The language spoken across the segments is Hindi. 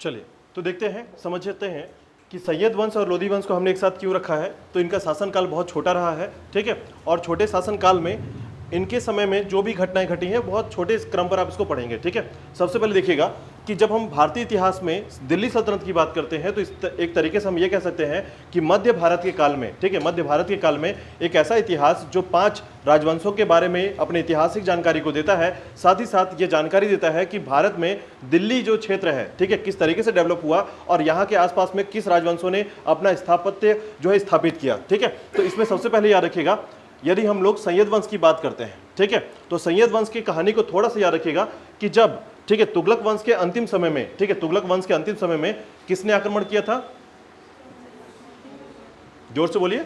चलिए तो देखते हैं, समझते हैं कि सैयद वंश और लोदी वंश को हमने एक साथ क्यों रखा है। तो इनका शासनकाल बहुत छोटा रहा है, ठीक है। और छोटे शासनकाल में इनके समय में जो भी घटनाएं घटी हैं बहुत छोटे क्रम पर आप इसको पढ़ेंगे, ठीक है। सबसे पहले देखिएगा कि जब हम भारतीय इतिहास में दिल्ली सल्तनत की बात करते हैं तो एक तरीके से हम ये कह सकते हैं कि मध्य भारत के काल में, ठीक है, मध्य भारत के काल में एक ऐसा इतिहास जो 5 राजवंशों के बारे में अपने ऐतिहासिक जानकारी को देता है, साथ ही साथ ये जानकारी देता है कि भारत में दिल्ली जो क्षेत्र है, ठीक है, किस तरीके से डेवलप हुआ और यहाँ के आसपास में किस राजवंशों ने अपना स्थापत्य जो है स्थापित किया, ठीक है। तो इसमें सबसे पहले याद रखिएगा, यदि हम लोग सैयद वंश की बात करते हैं, ठीक है, तो सैयद वंश की कहानी को थोड़ा सा याद रखिएगा कि जब, ठीक है, तुगलक वंश के अंतिम समय में, ठीक है, तुगलक वंश के अंतिम समय में किसने आक्रमण किया था? जोर से बोलिए।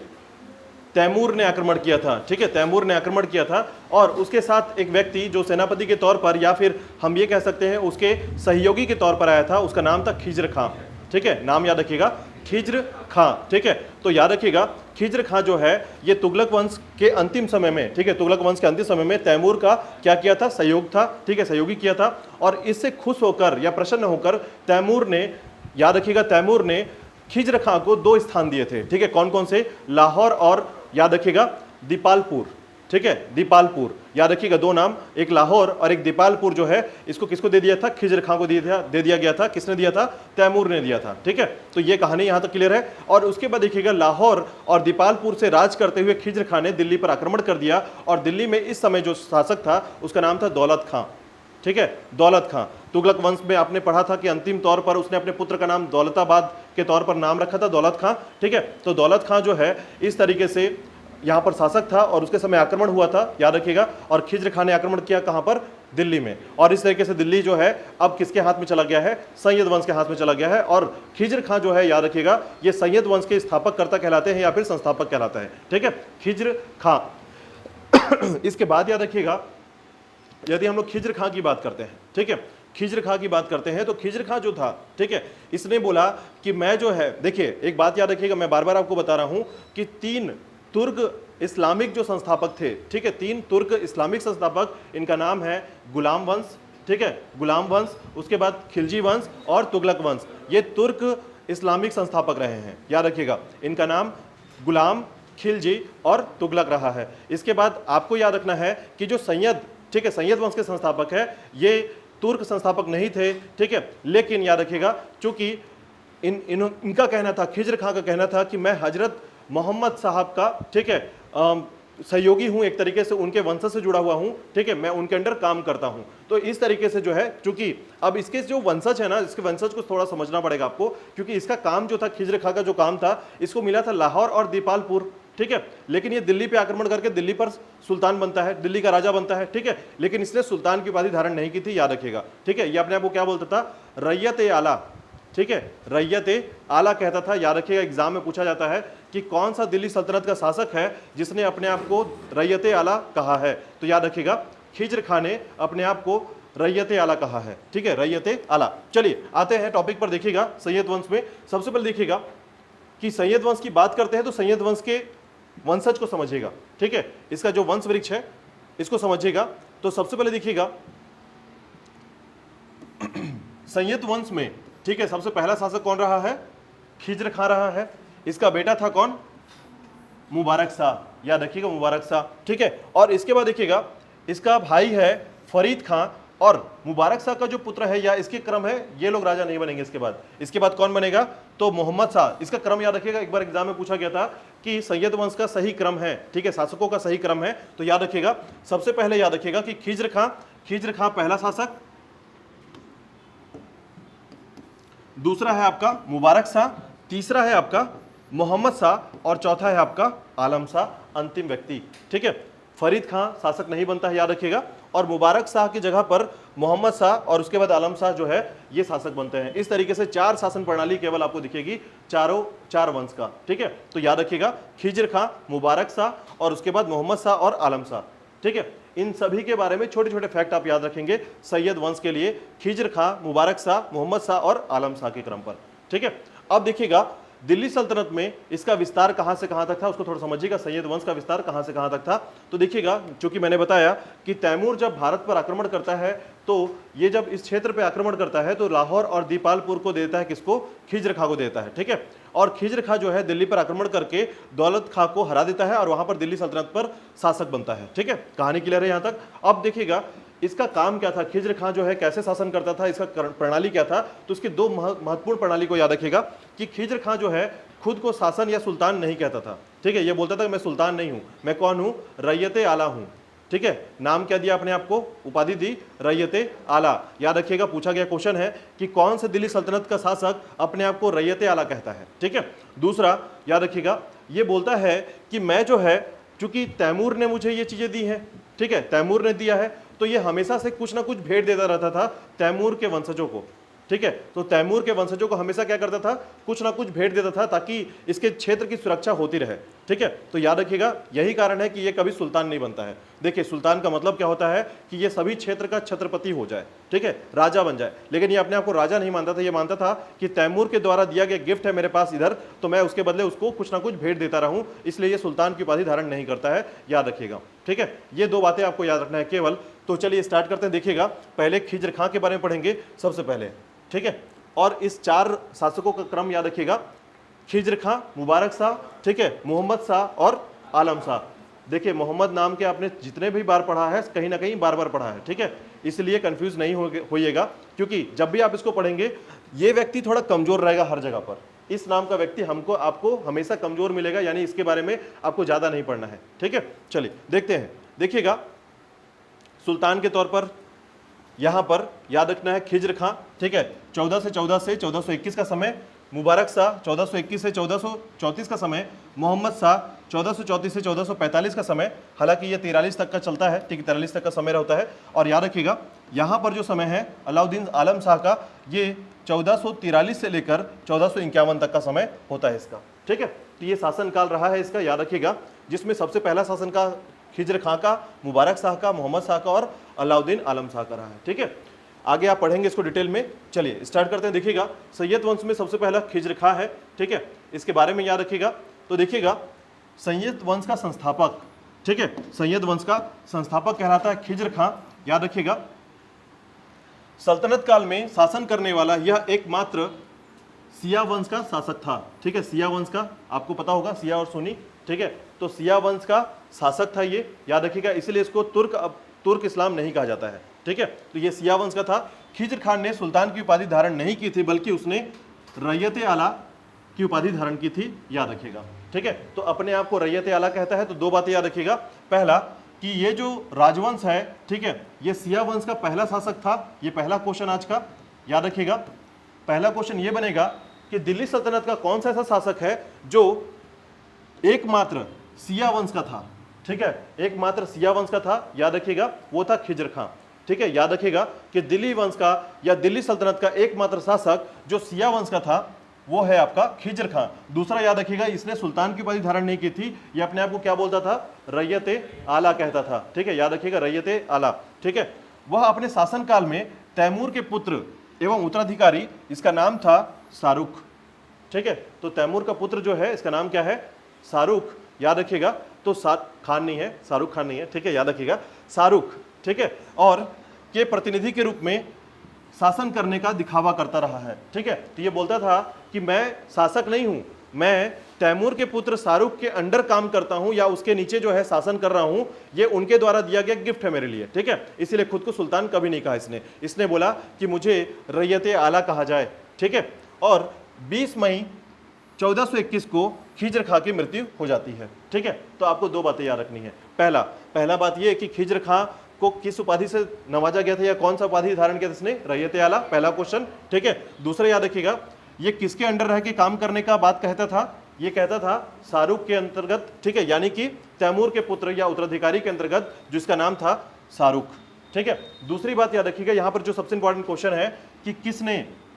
तैमूर ने आक्रमण किया था, ठीक है, तैमूर ने आक्रमण किया था। और उसके साथ एक व्यक्ति जो सेनापति के तौर पर या फिर हम ये कह सकते हैं उसके सहयोगी के तौर पर आया था, उसका नाम था खिज्र खां, ठीक है, नाम याद रखिएगा, खिज्र खां, ठीक है। तो याद रखिएगा खिज्र खां जो है ये तुगलक वंश के अंतिम समय में, ठीक है, तुगलक वंश के अंतिम समय में तैमूर का क्या किया था? सहयोग था, ठीक है, सहयोगी किया था। और इससे खुश होकर या प्रसन्न होकर तैमूर ने, याद रखिएगा, तैमूर ने खिज्र खां को 2 स्थान दिए थे, ठीक है। कौन कौन से? लाहौर और याद रखिएगा दीपालपुर, ठीक है, दीपालपुर, याद रखिएगा 2 नाम, एक लाहौर और एक दीपालपुर जो है इसको किसको दे दिया था? खिज्र खां को दे दिया गया था। किसने दिया था? तैमूर ने दिया था, ठीक है। तो ये कहानी यहां तक क्लियर है। और उसके बाद देखिएगा लाहौर और दीपालपुर से राज करते हुए खिज्र खां ने दिल्ली पर आक्रमण कर दिया और दिल्ली में इस समय जो शासक था उसका नाम था दौलत खां, ठीक है, दौलत खां। तुगलक वंश में आपने पढ़ा था कि अंतिम तौर पर उसने अपने पुत्र का नाम दौलताबाद के तौर पर नाम रखा था, दौलत खां, ठीक है। तो दौलत खां जो है इस तरीके से यहां पर शासक था और उसके समय आक्रमण हुआ था, याद रखिएगा। और खिज्र खां ने आक्रमण किया कहां पर? दिल्ली में। और इस तरीके से दिल्ली जो है अब किसके हाथ में चला गया है? सैयद वंश के हाथ में चला गया है। और खिज्र खां जो है, याद रखिएगा, ये सैयद वंश के स्थापककर्ता कहलाते हैं या फिर संस्थापक कहलाता है, ठीक है, खिज्र खां। इसके बाद याद रखिएगा, यदि हम लोग खिज्र खां की बात करते हैं, ठीक है, खिज्र खां की बात करते हैं तो खिज्र खां जो था, ठीक है, इसने बोला कि मैं जो है, देखिए एक बात याद रखिएगा, मैं बार बार आपको बता रहा हूं कि 3 तुर्क इस्लामिक जो संस्थापक थे, ठीक है, 3 तुर्क इस्लामिक संस्थापक, इनका नाम है गुलाम वंश, ठीक है, गुलाम वंश, उसके बाद खिलजी वंश और तुगलक वंश। ये तुर्क इस्लामिक संस्थापक रहे हैं, याद रखिएगा, इनका नाम गुलाम, खिलजी और तुगलक रहा है। इसके बाद आपको याद रखना है कि जो सैयद, ठीक है, सैयद वंश के संस्थापक है, ये तुर्क संस्थापक नहीं थे, ठीक है, लेकिन याद रखिएगा चूंकि इनका कहना था, खिज्र खां का कहना था कि मैं हजरत मोहम्मद साहब का, ठीक है, सहयोगी हूं, एक तरीके से उनके वंश से जुड़ा हुआ हूं, ठीक है, मैं उनके अंडर काम करता हूं। तो इस तरीके से जो है, चूंकि अब इसके जो वंशज है ना, इसके वंशज को थोड़ा समझना पड़ेगा आपको, क्योंकि इसका काम जो था, खिज्र खां का जो काम था, इसको मिला था लाहौर और दीपालपुर, ठीक है, लेकिन ये दिल्ली पे आक्रमण करके दिल्ली पर सुल्तान बनता है, दिल्ली का राजा बनता है, ठीक है, लेकिन इसने सुल्तान की उपाधि धारण नहीं की थी, याद रखिएगा, ठीक है। ये अपने आप को क्या बोलता था? रैयत-ए-आला, ठीक है, रैयत-ए-आला कहता था, याद रखिएगा। एग्जाम में पूछा जाता है कि कौन सा दिल्ली सल्तनत का शासक है जिसने अपने आप को रैयत-ए-आला कहा है? तो याद रखिएगा खिज्र खां ने अपने आप को रैयत-ए-आला कहा है, ठीक है, रैयत-ए-आला। चलिए आते हैं टॉपिक पर। देखिएगा सैयद वंश में सबसे पहले देखिएगा कि सैयद वंश की बात करते हैं तो सैयद वंश के वंशज को समझिएगा, ठीक है, इसका जो वंश वृक्ष है इसको समझिएगा। तो सबसे पहले देखिएगा सैयद वंश में, ठीक है, सबसे पहला शासक कौन रहा है? खिज्र खां रहा है। इसका बेटा था कौन? मुबारक शाह, याद रखिएगा, मुबारक शाह, ठीक है। और इसके बाद देखिएगा इसका भाई है फरीद खां और मुबारक शाह का जो पुत्र है या इसके क्रम है, ये लोग राजा नहीं बनेंगे। इसके बाद कौन बनेगा? तो मोहम्मद शाह। इसका क्रम याद रखिएगा, एक बार एग्जाम में पूछा गया था कि सैयद वंश का सही क्रम है, ठीक है, शासकों का सही क्रम है। तो याद रखिएगा सबसे पहले याद रखिएगा कि खिज्र खां पहला शासक, दूसरा है आपका मुबारक शाह, तीसरा है आपका मोहम्मद शाह और चौथा है आपका आलम शाह, अंतिम व्यक्ति, ठीक है। फरीद खां शासक नहीं बनता है, याद रखिएगा, और मुबारक शाह की जगह पर मोहम्मद शाह और उसके बाद आलम शाह जो है ये शासक बनते हैं। इस तरीके से 4 शासन प्रणाली केवल आपको दिखेगी, चार वंश का, ठीक है। तो याद रखिएगा खिज्र खां, मुबारक शाह और उसके बाद मोहम्मद शाह और आलम शाह, ठीक है। इन सभी के बारे में छोटे छोटे फैक्ट आप याद रखेंगे सैयद वंश के लिए, खिज्र खां, मुबारक शाह, मोहम्मद शाह और आलम शाह के क्रम पर, ठीक है। अब देखिएगा दिल्ली सल्तनत में इसका विस्तार कहां से कहां तक था उसको थोड़ा समझिएगा। सैयद वंश का विस्तार कहां से कहां तक था, तो देखिएगा, चूंकि मैंने बताया कि तैमूर जब भारत पर आक्रमण करता है तो ये जब इस क्षेत्र पे आक्रमण करता है तो लाहौर और दीपालपुर को देता है, किसको, खिज्र खां को देता है, ठीक है। और खिज्र खां जो है दिल्ली पर आक्रमण करके दौलत खां को हरा देता है और वहां पर दिल्ली सल्तनत पर शासक बनता है, ठीक है। कहानी क्लियर है यहां तक। अब देखिएगा इसका काम क्या था, खिज्र खां जो है कैसे शासन करता था, इसका प्रणाली क्या था, तो इसकी दो महत्वपूर्ण प्रणाली को याद रखिएगा कि खिज्र खां जो है खुद को शासन या सुल्तान नहीं कहता था, ठीक है। ये बोलता था मैं सुल्तान नहीं हूं, मैं कौन हूं, रैयत आला हूं, ठीक है। नाम क्या दिया अपने आप को, उपाधि दी रैयत आला। याद रखिएगा पूछा गया क्वेश्चन है कि कौन से दिल्ली सल्तनत का शासक अपने आप को रैयत आला कहता है, ठीक है। दूसरा याद रखिएगा ये बोलता है कि मैं जो है, चूंकि तैमूर ने मुझे ये चीजें दी हैं, ठीक है, तैमूर ने दिया है, तो ये हमेशा से कुछ ना कुछ भेंट देता रहता था तैमूर के वंशजों को, ठीक है। तो तैमूर के वंशजों को हमेशा क्या करता था, कुछ ना कुछ भेंट देता था ताकि इसके क्षेत्र की सुरक्षा होती रहे, ठीक है। तो याद रखिएगा यही कारण है कि ये कभी सुल्तान नहीं बनता है। देखिए सुल्तान का मतलब क्या होता है कि ये सभी क्षेत्र का छत्रपति हो जाए, ठीक है, राजा बन जाए। लेकिन ये अपने आप को राजा नहीं मानता था, ये मानता था कि तैमूर के द्वारा दिया गया गिफ्ट है मेरे पास इधर, तो मैं उसके बदले उसको कुछ ना कुछ भेंट देता रहूं, इसलिए ये सुल्तान की उपाधि धारण नहीं करता है, याद रखिएगा, ठीक है। ये दो बातें आपको याद रखना है केवल। तो चलिए स्टार्ट करते हैं। देखिएगा पहले खिज्र खां के बारे में पढ़ेंगे सबसे पहले, ठीक है। और इस चार शासकों का क्रम याद रखिएगा, खिज्र खां, मुबारक शाह, ठीक है, मोहम्मद शाह और आलम शाह। देखिए मोहम्मद नाम के आपने जितने भी बार पढ़ा है कहीं ना कहीं बार बार पढ़ा है, ठीक है, इसलिए कंफ्यूज नहीं होइएगा, क्योंकि जब भी आप इसको पढ़ेंगे ये व्यक्ति थोड़ा कमजोर रहेगा हर जगह पर। इस नाम का व्यक्ति आपको हमेशा कमजोर मिलेगा, यानी इसके बारे में आपको ज्यादा नहीं पढ़ना है, ठीक है। चलिए देखते हैं। देखिएगा सुल्तान के तौर पर यहां पर याद रखना है खिज्र खां, ठीक है, 14 से 1421 का समय, मुबारक शाह 1421 से 1434 का समय, मोहम्मद शाह 1434 से 1445 का समय। हालांकि ये 43 तक का चलता है, ठीक है, 43 तक का समय होता है। और याद रखिएगा यहाँ पर जो समय है अलाउद्दीन आलम शाह का, ये 1443 से लेकर 1451 तक का समय होता है इसका, ठीक है। तो ये शासनकाल रहा है इसका, याद रखिएगा, जिसमें सबसे पहला शासन का खिज्र खां का, मुबारक शाह का, मोहम्मद शाह का और अलाउद्दीन आलम शाह का रहा है, ठीक है। आगे आप पढ़ेंगे इसको डिटेल में। चलिए स्टार्ट करते हैं। देखिएगा सैयद वंश में सबसे पहला खिज्र खां है, ठीक है, इसके बारे में याद रखिएगा। तो देखिएगा सैयद वंश का संस्थापक, ठीक है, सैयद वंश का संस्थापक कहलाता है खिज्र खां, याद रखिएगा। सल्तनत काल में शासन करने वाला यह एकमात्र सिया वंश का शासक था, ठीक है, सिया वंश का, आपको पता होगा सिया और सुन्नी, ठीक है। तो सिया वंश का शासक था ये, याद रखिएगा, इसलिए इसको तुर्क इस्लाम नहीं कहा जाता है, ठीक है। तो ये सिया वंश का था। खिज्र खान ने सुल्तान की उपाधि धारण नहीं की थी, बल्कि उसने रैयत आला की उपाधि धारण की थी, याद रखिएगा, ठीक है। तो अपने आप को रैयत आला कहता है। तो दो बातें याद रखिएगा, पहला कि ये जो राजवंश है, ठीक है, ये सिया वंश का पहला शासक था। ये पहला क्वेश्चन आज का, याद रखिएगा। पहला क्वेश्चन ये बनेगा कि दिल्ली सल्तनत का कौन सा ऐसा शासक है जो एकमात्र सिया वंश का था, ठीक है, एकमात्र सिया वंश का था, याद रखिएगा, वो था खिज्र खां, ठीक है। याद रखिएगा कि दिल्ली वंश का या दिल्ली सल्तनत का एकमात्र शासक जो सिया वंश का था वो है आपका खिज्र खां। दूसरा याद रखिएगा, इसने सुल्तान की उपाधि धारण नहीं की थी, ये अपने आप को क्या बोलता था, रैयत आला कहता था, ठीक है, याद रखिएगा, रैयत आला, ठीक है। वह अपने शासनकाल में तैमूर के पुत्र एवं उत्तराधिकारी, इसका नाम था शाहरुख, ठीक है। तो तैमूर का पुत्र जो है इसका नाम क्या है, शाहरुख, याद रखिएगा। तो खान नहीं है, शाहरुख खान नहीं है, ठीक है, याद रखिएगा, शाहरुख, ठीक है। और के प्रतिनिधि के रूप में शासन करने का दिखावा करता रहा है, ठीक है। तो ये बोलता था कि मैं शासक नहीं हूं, मैं तैमूर के पुत्र शाहरुख के अंडर काम करता हूं या उसके नीचे जो है शासन कर रहा हूं, ये उनके द्वारा दिया गया गिफ्ट है मेरे लिए, ठीक है। इसीलिए खुद को सुल्तान कभी नहीं कहा इसने बोला कि मुझे रैयत आला कहा जाए, ठीक है। और 20 मई 1421 को खिज्र खां की मृत्यु हो जाती है, ठीक है। तो आपको दो बातें याद रखनी है। पहला बात यह है कि खिज्र खां को किस उपाधि से नवाजा गया था या कौन सा उपाधि धारण किया था इसने, रैयत आला, पहला क्वेश्चन, ठीक है। दूसरा याद रखिएगा, ये किसके अंडर रह के काम करने का बात कहता था, ये कहता था शाहरुख के अंतर्गत, ठीक है, यानी कि तैमूर के पुत्र या उत्तराधिकारी के अंतर्गत, जिसका नाम था शाहरुख, ठीक है। दूसरी बात याद रखिएगा, यहां पर जो सबसे इंपॉर्टेंट क्वेश्चन है कि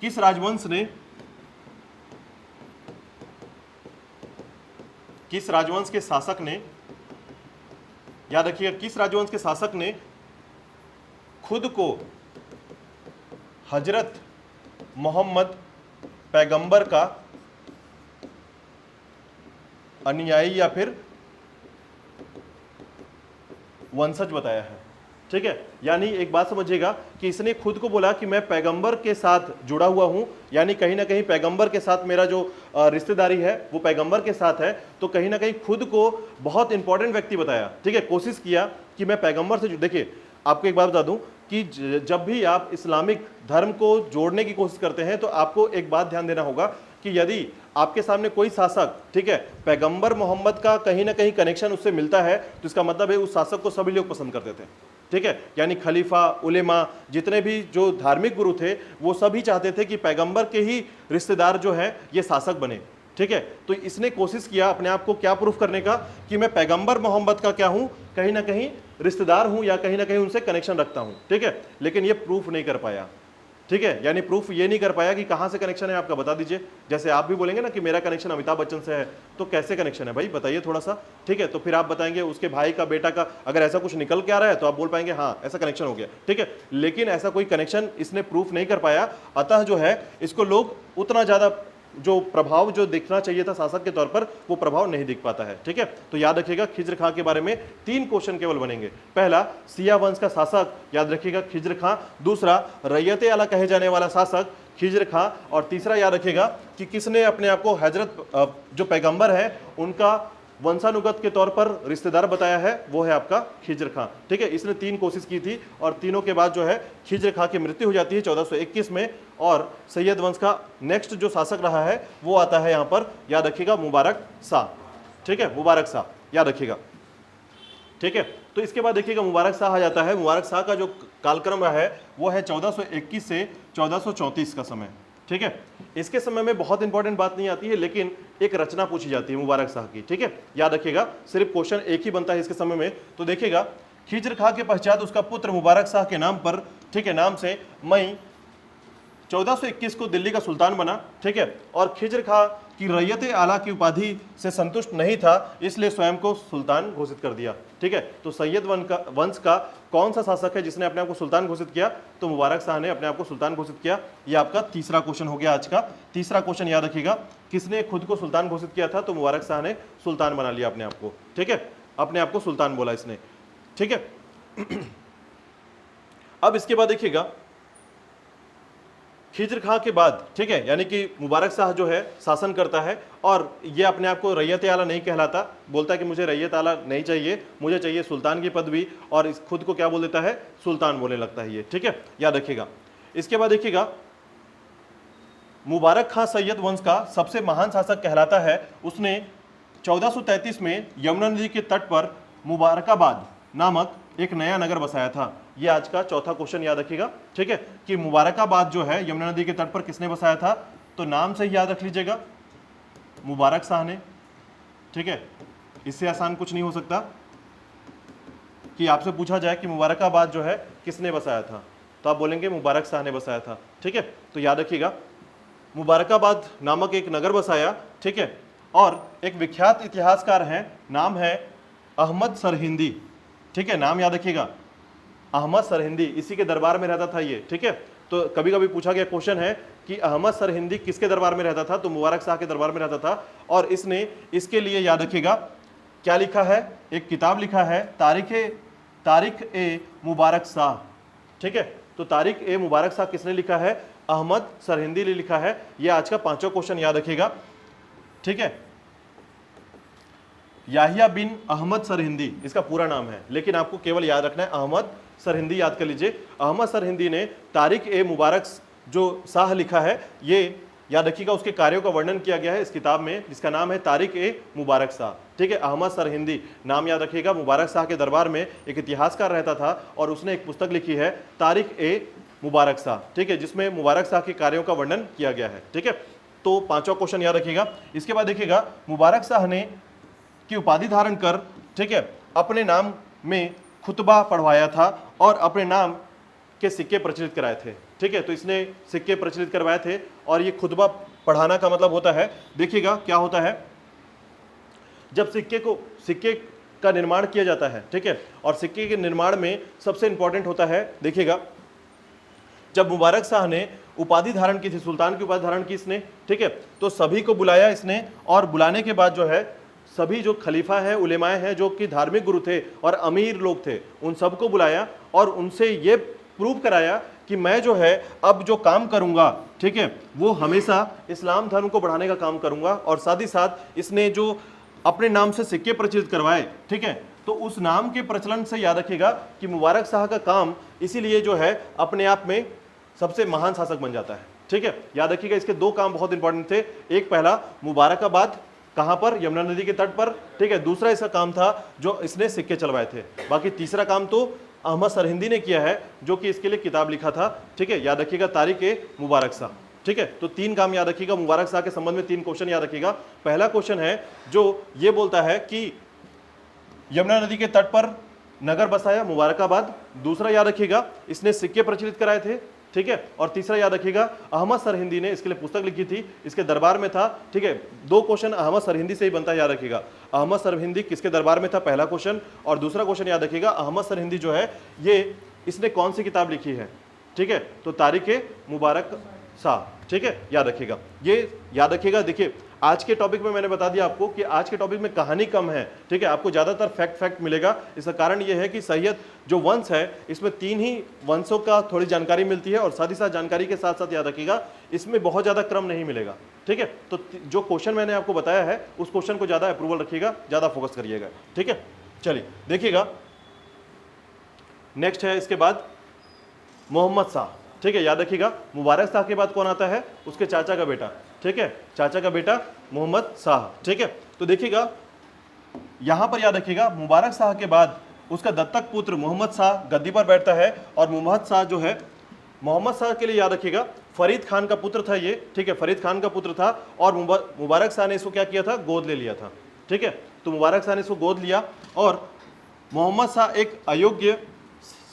किस राजवंश ने, किस राजवंश के शासक ने, याद रखिएगा, किस राजवंश के शासक ने खुद को हजरत मोहम्मद पैगंबर का अनुयायी या फिर वंशज बताया है। ठीक है, यानी एक बात समझिएगा कि इसने खुद को बोला कि मैं पैगंबर के साथ जुड़ा हुआ हूं, यानी कहीं ना कहीं पैगंबर के साथ मेरा जो रिश्तेदारी है वो पैगंबर के साथ है, तो कहीं ना कहीं खुद को बहुत इंपॉर्टेंट व्यक्ति बताया। ठीक है, कोशिश किया कि मैं पैगंबर से देखिए, आपको एक बात बता दूं कि जब भी आप इस्लामिक धर्म को जोड़ने की कोशिश करते हैं तो आपको एक बात ध्यान देना होगा कि यदि आपके सामने कोई शासक, ठीक है, पैगंबर मोहम्मद का कहीं ना कहीं कनेक्शन उससे मिलता है, तो इसका मतलब है उस शासक को सभी लोग पसंद करते थे। ठीक है, यानी खलीफा, उलेमा, जितने भी जो धार्मिक गुरु थे वो सभी चाहते थे कि पैगंबर के ही रिश्तेदार जो है ये शासक बने। ठीक है, तो इसने कोशिश किया अपने आप को क्या प्रूफ करने का कि मैं पैगंबर मोहम्मद का क्या हूं, कहीं ना कहीं रिश्तेदार हूं या कहीं ना कहीं उनसे कनेक्शन रखता हूं। ठीक है, लेकिन ये प्रूफ नहीं कर पाया। ठीक है, यानी प्रूफ ये नहीं कर पाया कि कहां से कनेक्शन है आपका, बता दीजिए। जैसे आप भी बोलेंगे ना कि मेरा कनेक्शन अमिताभ बच्चन से है, तो कैसे कनेक्शन है भाई, बताइए थोड़ा सा। ठीक है, तो फिर आप बताएंगे उसके भाई का, बेटा का, अगर ऐसा कुछ निकल के आ रहा है तो आप बोल पाएंगे हाँ ऐसा कनेक्शन हो गया। ठीक है, लेकिन ऐसा कोई कनेक्शन इसने प्रूफ नहीं कर पाया, अतः जो है इसको लोग उतना ज्यादा जो प्रभाव जो दिखना चाहिए था शासक के तौर पर वो प्रभाव नहीं दिख पाता है। ठीक है, तो याद रखिएगा खिज्र खां के बारे में 3 क्वेश्चन केवल बनेंगे। पहला, सिया वंश का शासक, याद रखिएगा खिज्र खां। दूसरा, रैयत आला कहे जाने वाला शासक खिज्र खां। और तीसरा याद रखिएगा कि किसने अपने आप को हजरत जो पैगंबर है उनका वंशानुगत के तौर पर रिश्तेदार बताया है, वो है आपका खिज्र खां। ठीक है, इसने 3 कोशिश की थी और तीनों के बाद जो है खिज्र खां की मृत्यु हो जाती है 1421 में। और सैयद वंश का नेक्स्ट जो शासक रहा है वो आता है यहाँ पर, याद रखिएगा, मुबारक शाह। ठीक है, मुबारक शाह, याद रखिएगा। ठीक है, तो इसके बाद देखिएगा मुबारक शाह आ जाता है। मुबारक शाह का जो कालक्रम है वो है 1421 से 1434 का समय। ठीक है, इसके समय में बहुत इंपॉर्टेंट बात नहीं आती है, लेकिन एक रचना पूछी जाती है मुबारक शाह की। ठीक है, याद रखिएगा, सिर्फ क्वेश्चन एक ही बनता है इसके समय में। तो देखिएगा, खिज्र खां के पश्चात उसका पुत्र मुबारक शाह के नाम पर, ठीक है, नाम से मई 1421 को दिल्ली का सुल्तान बना। ठीक है, और खिज्र खां की रैयत आला की उपाधि से संतुष्ट नहीं था, इसलिए स्वयं को सुल्तान घोषित कर दिया। ठीक है, तो सैयद वंश का कौन सा शासक है जिसने अपने आप को सुल्तान घोषित किया, तो मुबारक शाह ने अपने आप को सुल्तान घोषित किया। ये आपका तीसरा क्वेश्चन हो गया आज का। तीसरा क्वेश्चन याद रखिएगा, किसने खुद को सुल्तान घोषित किया था, तो मुबारक शाह ने सुल्तान बना लिया अपने आप को। ठीक है, अपने आप को सुल्तान बोला इसने। ठीक है, अब इसके बाद देखिएगा खिज्र खां के बाद, ठीक है, यानी कि मुबारक शाह जो है शासन करता है और ये अपने आप को रैयत आला नहीं कहलाता, बोलता है कि मुझे रैयत आला नहीं चाहिए, मुझे चाहिए सुल्तान की पदवी, और इस खुद को क्या बोल देता है, सुल्तान बोलने लगता है ये। ठीक है, याद रखिएगा। इसके बाद देखिएगा, मुबारक खां सैयद वंश का सबसे महान शासक कहलाता है। उसने 1433 में यमुना नदी के तट पर मुबारकाबाद नामक एक नया नगर बसाया था। ये आज का चौथा क्वेश्चन याद रखिएगा। ठीक है, कि मुबारकाबाद जो है यमुना नदी के तट पर किसने बसाया था, तो नाम से ही याद रख लीजिएगा, मुबारक शाह ने। ठीक है, इससे आसान कुछ नहीं हो सकता कि आपसे पूछा जाए कि मुबारकाबाद जो है किसने बसाया था, तो आप बोलेंगे मुबारक शाह ने बसाया था। ठीक है, तो याद रखिएगा, मुबारकाबाद नामक एक नगर बसाया। ठीक है, और एक विख्यात इतिहासकार हैं, नाम है अहमद सरहिंदी। ठीक है, नाम याद रखिएगा, अहमद सरहिंदी, इसी के दरबार में रहता था ये। ठीक है, तो कभी कभी पूछा गया क्वेश्चन है कि अहमद सरहिंदी किसके दरबार में रहता था, तो मुबारक शाह के दरबार में रहता था। और इसने इसके लिए याद रखिएगा क्या लिखा है, एक किताब लिखा है, तारिख ए मुबारक शाह। ठीक है, तो तारिख ए मुबारक शाह किसने लिखा है, अहमद सरहिंदी ने लिखा है। यह आज का 5वां क्वेश्चन याद रखिएगा। ठीक है, याहिया बिन अहमद सरहिंदी इसका पूरा नाम है, लेकिन आपको केवल याद रखना है अहमद सरहिंदी, याद कर लीजिए। अहमद सरहिंदी ने तारिख ए मुबारक जो शाह लिखा है, ये याद रखिएगा, उसके कार्यों का वर्णन किया गया है इस किताब में, जिसका नाम है तारिख ए मुबारक शाह। ठीक है, अहमद सरहिंदी नाम याद रखिएगा। मुबारक शाह के दरबार में एक इतिहासकार रहता था और उसने एक पुस्तक लिखी है तारिख ए मुबारक शाह। ठीक है, जिसमें मुबारक शाह के कार्यों का वर्णन किया गया है। ठीक है, तो 5वां क्वेश्चन याद रखिएगा। इसके बाद देखिएगा, मुबारक शाह ने की उपाधि धारण कर, ठीक है, अपने नाम में खुतबा पढ़वाया था और अपने नाम के सिक्के प्रचलित कराए थे। ठीक है, तो इसने सिक्के प्रचलित करवाए थे और ये खुतबा पढ़ाना का मतलब होता है, देखिएगा क्या होता है, जब सिक्के का निर्माण किया जाता है। ठीक है, और सिक्के के निर्माण में सबसे इंपॉर्टेंट होता है, देखिएगा, जब मुबारक शाह ने उपाधि धारण की थी, सुल्तान की उपाधि धारण की इसने, ठीक है, तो सभी को बुलाया इसने और बुलाने के बाद जो है सभी जो खलीफा है, उलेमाए हैं, जो कि धार्मिक गुरु थे और अमीर लोग थे, उन सबको बुलाया और उनसे ये प्रूव कराया कि मैं जो है अब जो काम करूंगा, ठीक है, वो हमेशा इस्लाम धर्म को बढ़ाने का काम करूंगा। और साथ ही साथ इसने जो अपने नाम से सिक्के प्रचलित करवाए, ठीक है, तो उस नाम के प्रचलन से याद रखिएगा कि मुबारक शाह का काम इसीलिए जो है अपने आप में सबसे महान शासक बन जाता है। ठीक है, याद रखिएगा इसके दो काम बहुत इंपॉर्टेंट थे। एक पहला मुबारकाबाद, कहां पर? यमुना नदी के तट पर, ठीक है। दूसरा इसका काम था जो इसने सिक्के चलवाए थे। बाकी तीसरा काम तो अहमद सरहिंदी ने किया है, जो कि इसके लिए किताब लिखा था। ठीक है, याद रखिएगा तारिक मुबारक शाह। ठीक है, तो तीन काम याद रखिएगा। मुबारक शाह के संबंध में तीन क्वेश्चन याद रखिएगा। पहला क्वेश्चन है जो ये बोलता है कि यमुना नदी के तट पर नगर बसाया मुबारकाबाद। दूसरा याद रखिएगा इसने सिक्के प्रचलित कराए थे। ठीक है, और तीसरा याद रखिएगा अहमद सरहिंदी ने इसके लिए पुस्तक लिखी थी, इसके दरबार में था। ठीक है, दो क्वेश्चन अहमद सरहिंदी से ही बनता है, याद रखिएगा। अहमद सरहिंदी किसके दरबार में था, पहला क्वेश्चन। और दूसरा क्वेश्चन याद रखिएगा अहमद सरहिंदी जो है ये इसने कौन सी किताब लिखी है। ठीक है, तो तारिक मुबारक शाह। ठीक है, याद रखिएगा, ये याद रखिएगा। देखिए आज के टॉपिक में मैंने बता दिया आपको कि आज के टॉपिक में कहानी कम है। ठीक है, आपको ज्यादातर फैक्ट मिलेगा। इसका कारण यह है कि सैयद जो वंश है इसमें तीन ही वंशों का थोड़ी जानकारी मिलती है, और साथ ही साथ जानकारी के साथ साथ याद रखिएगा इसमें बहुत ज्यादा क्रम नहीं मिलेगा। ठीक है, तो जो क्वेश्चन मैंने आपको बताया है उस क्वेश्चन को ज्यादा अप्रूवल रखिएगा, ज्यादा फोकस करिएगा। ठीक है, चलिए देखिएगा नेक्स्ट है इसके बाद मोहम्मद शाह। ठीक है, याद रखिएगा मुबारक शाह के बाद कौन आता है, उसके चाचा का बेटा। ठीक है, चाचा का बेटा मोहम्मद शाह। ठीक है, तो देखिएगा यहां पर याद रखिएगा मुबारक शाह के बाद उसका दत्तक पुत्र मोहम्मद शाह गद्दी पर बैठता है। और मोहम्मद शाह जो है, मोहम्मद शाह के लिए याद रखिएगा फरीद खान का पुत्र था ये। ठीक है, फरीद खान का पुत्र था और मुबारक शाह ने इसको क्या किया था, गोद ले लिया था। ठीक है, तो मुबारक शाह ने इसको गोद लिया और मोहम्मद शाह एक अयोग्य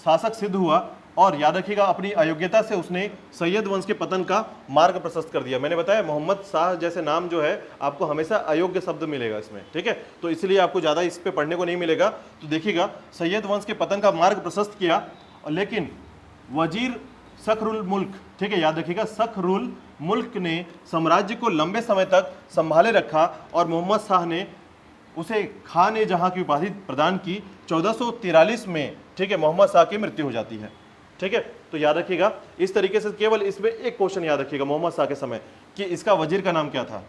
शासक सिद्ध हुआ। और याद रखिएगा अपनी अयोग्यता से उसने सैयद वंश के पतन का मार्ग प्रशस्त कर दिया। मैंने बताया मोहम्मद शाह जैसे नाम जो है आपको हमेशा अयोग्य शब्द मिलेगा इसमें। ठीक है, तो इसलिए आपको ज़्यादा इस पे पढ़ने को नहीं मिलेगा। तो देखिएगा सैयद वंश के पतन का मार्ग प्रशस्त किया, लेकिन वजीर सखरुल मुल्क, ठीक है, याद रखिएगा सखरुल मुल्क ने साम्राज्य को लंबे समय तक संभाले रखा और मोहम्मद शाह ने उसे खान ए जहां की उपाधि प्रदान की। 1443 में, ठीक है, मोहम्मद शाह की मृत्यु हो जाती है। ठीक है, तो याद रखिएगा इस तरीके से केवल इसमें एक क्वेश्चन याद रखिएगा मोहम्मद शाह के समय कि इसका वजीर का नाम क्या था,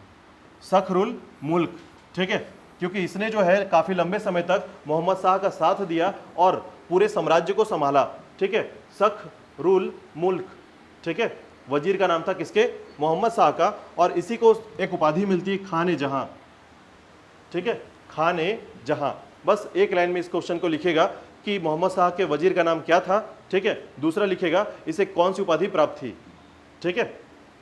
सखरुल मुल्क। ठीक है, क्योंकि इसने जो है काफी लंबे समय तक मोहम्मद शाह का साथ दिया और पूरे साम्राज्य को संभाला। ठीक है, सखरुल मुल्क। ठीक है, वजीर का नाम था किसके, मोहम्मद शाह का, और इसी को एक उपाधि मिलती है खान ए जहां। ठीक है, खान ए जहां। बस एक लाइन में इस क्वेश्चन को लिखेगा कि मोहम्मद शाह के वजीर का नाम क्या था। ठीक है, दूसरा लिखेगा इसे कौन सी उपाधि प्राप्त थी। ठीक है,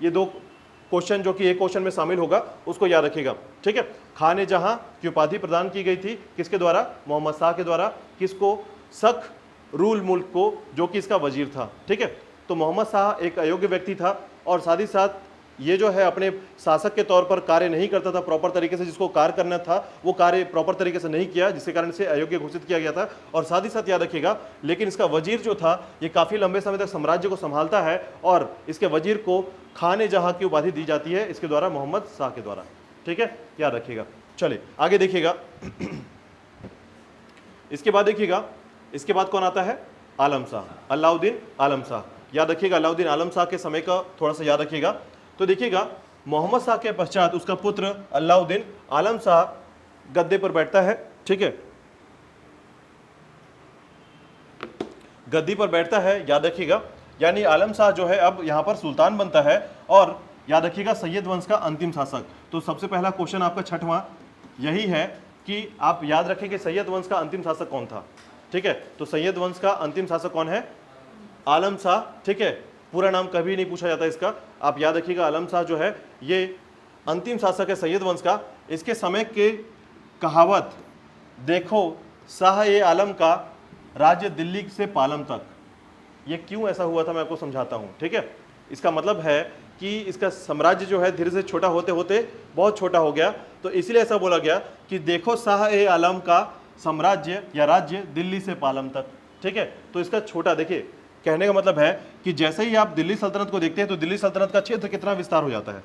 ये दो क्वेश्चन जो कि एक क्वेश्चन में शामिल होगा उसको याद रखिएगा। ठीक है, खान ए जहां की उपाधि प्रदान की गई थी किसके द्वारा, मोहम्मद शाह के द्वारा। किसको, सख रूल मुल्क को, जो कि इसका वजीर था। ठीक है, तो मोहम्मद शाह एक अयोग्य व्यक्ति था और साथ ही साथ ये जो है अपने शासक के तौर पर कार्य नहीं करता था प्रॉपर तरीके से, जिसको कार्य करना था वो कार्य प्रॉपर तरीके से नहीं किया, जिसके कारण से अयोग्य घोषित किया गया था। और साथ ही साथ याद रखिएगा लेकिन इसका वजीर जो था ये काफ़ी लंबे समय तक साम्राज्य को संभालता है और इसके वजीर को खान ए जहां की उपाधि दी जाती है इसके द्वारा, मोहम्मद शाह के द्वारा। ठीक है, याद रखिएगा। चलिए आगे देखिएगा इसके बाद देखिएगा इसके बाद कौन आता है, आलम शाह, अलाउद्दीन आलम शाह। याद रखिएगा अलाउद्दीन आलम शाह के समय का थोड़ा सा याद रखिएगा। तो देखिएगा मोहम्मद शाह के पश्चात उसका पुत्र अलाउद्दीन आलम शाह गद्दे पर बैठता है। ठीक है, गद्दी पर बैठता है, याद रखिएगा, यानी आलम शाह जो है अब यहां पर सुल्तान बनता है और याद रखिएगा सैयद वंश का अंतिम शासक। तो सबसे पहला क्वेश्चन आपका छठवां यही है कि आप याद रखें कि सैयद वंश का अंतिम शासक कौन था। ठीक है, तो सैयद वंश का अंतिम शासक कौन है, आलम शाह। ठीक है, पूरा नाम कभी नहीं पूछा जाता इसका, आप याद रखिएगा आलम शाह जो है ये अंतिम शासक है सैयद वंश का। इसके समय के कहावत देखो शाह ए आलम का राज्य दिल्ली से पालम तक, ये क्यों ऐसा हुआ था मैं आपको समझाता हूँ। ठीक है, इसका मतलब है कि इसका साम्राज्य जो है धीरे से छोटा होते होते बहुत छोटा हो गया, तो इसलिए ऐसा बोला गया कि देखो शाह ए आलम का साम्राज्य या राज्य दिल्ली से पालम तक। ठीक है, तो इसका छोटा, देखिए कहने का मतलब है कि जैसे ही आप दिल्ली सल्तनत को देखते हैं तो दिल्ली सल्तनत का क्षेत्र कितना विस्तार हो जाता है,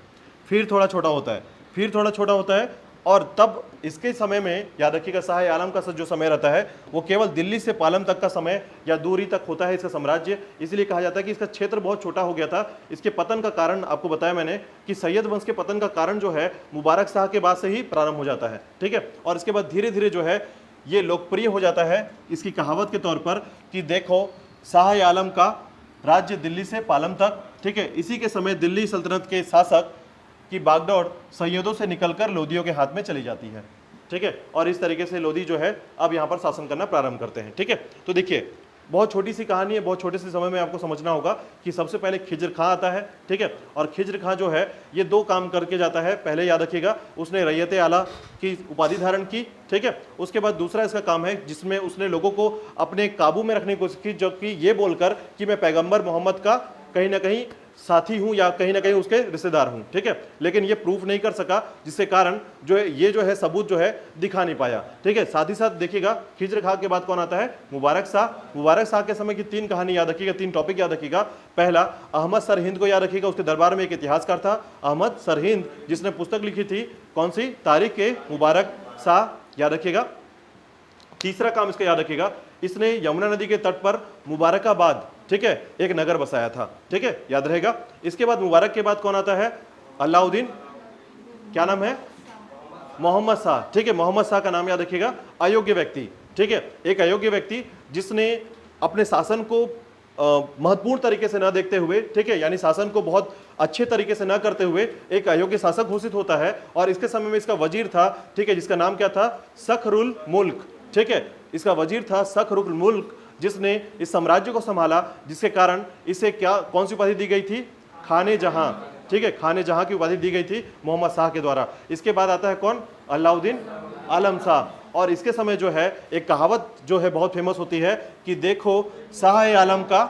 फिर थोड़ा छोटा होता है, फिर थोड़ा छोटा होता है, और तब इसके समय में याद रखिएगा शाह आलम का जो समय रहता है वो केवल दिल्ली से पालम तक का समय या दूरी तक होता है इसका साम्राज्य। इसलिए कहा जाता है कि इसका क्षेत्र बहुत छोटा हो गया था। इसके पतन का कारण आपको बताया मैंने कि सैयद वंश के पतन का कारण जो है मुबारक शाह के बाद से ही प्रारंभ हो जाता है, ठीक है। और इसके बाद धीरे धीरे जो है ये लोकप्रिय हो जाता है इसकी कहावत के तौर पर कि देखो शाह आलम का राज्य दिल्ली से पालम तक, ठीक है। इसी के समय दिल्ली सल्तनत के शासक की बागडोर सैयदों से निकलकर लोदियों के हाथ में चली जाती है, ठीक है। और इस तरीके से लोदी जो है अब यहाँ पर शासन करना प्रारंभ करते हैं, ठीक है। तो देखिए बहुत छोटी सी कहानी है, बहुत छोटे से समय में आपको समझना होगा कि सबसे पहले खिज्र खां आता है, ठीक है। और खिज्र खां जो है ये दो काम करके जाता है। पहले याद रखिएगा उसने रैयत आला की उपाधि धारण की, ठीक है। उसके बाद दूसरा इसका काम है जिसमें उसने लोगों को अपने काबू में रखने की कोशिश की, जो कि ये बोलकर कि मैं पैगंबर मोहम्मद का कहीं ना कहीं साथी हूं या कहीं ना कहीं उसके रिश्तेदार हूं, ठीक है। लेकिन ये प्रूफ नहीं कर सका, जिसके कारण जो है ये जो है सबूत जो है दिखा नहीं पाया, ठीक है। साथ ही साथ देखिएगा खिज्र खां के बाद कौन आता है, मुबारक शाह। मुबारक शाह के समय की तीन कहानी याद रखिएगा, तीन टॉपिक याद रखिएगा। पहला अहमद सरहिंद को याद रखिएगा, उसके दरबार में एक इतिहासकार था अहमद सरहिंद जिसने पुस्तक लिखी थी कौन सी, तारीख ए मुबारक शाह, याद रखिएगा। तीसरा काम इसका याद रखिएगा, इसने यमुना नदी के तट पर मुबारकाबाद, ठीक है, एक नगर बसाया था, ठीक है, याद रहेगा। इसके बाद मुबारक के बाद कौन आता है, अलाउद्दीन, क्या नाम है, मोहम्मद शाह, ठीक है। मोहम्मद शाह का नाम याद रखिएगा, अयोग्य व्यक्ति, ठीक है। एक अयोग्य व्यक्ति जिसने अपने शासन को महत्वपूर्ण तरीके से न देखते हुए, ठीक है, यानी शासन को बहुत अच्छे तरीके से न करते हुए एक अयोग्य शासक घोषित होता है। और इसके समय में इसका वजीर था, ठीक है, जिसका नाम क्या था, सखरुल मुल्क, ठीक है। इसका वजीर था सखरुल मुल्क जिसने इस साम्राज्य को संभाला, जिसके कारण इसे क्या कौन सी उपाधि दी गई थी, खाने जहां, ठीक है, खाने जहां की उपाधि दी गई थी मोहम्मद शाह के द्वारा। इसके बाद आता है कौन, अलाउद्दीन आलम शाह। और इसके समय जो है एक कहावत जो है बहुत फेमस होती है कि देखो शाह आलम का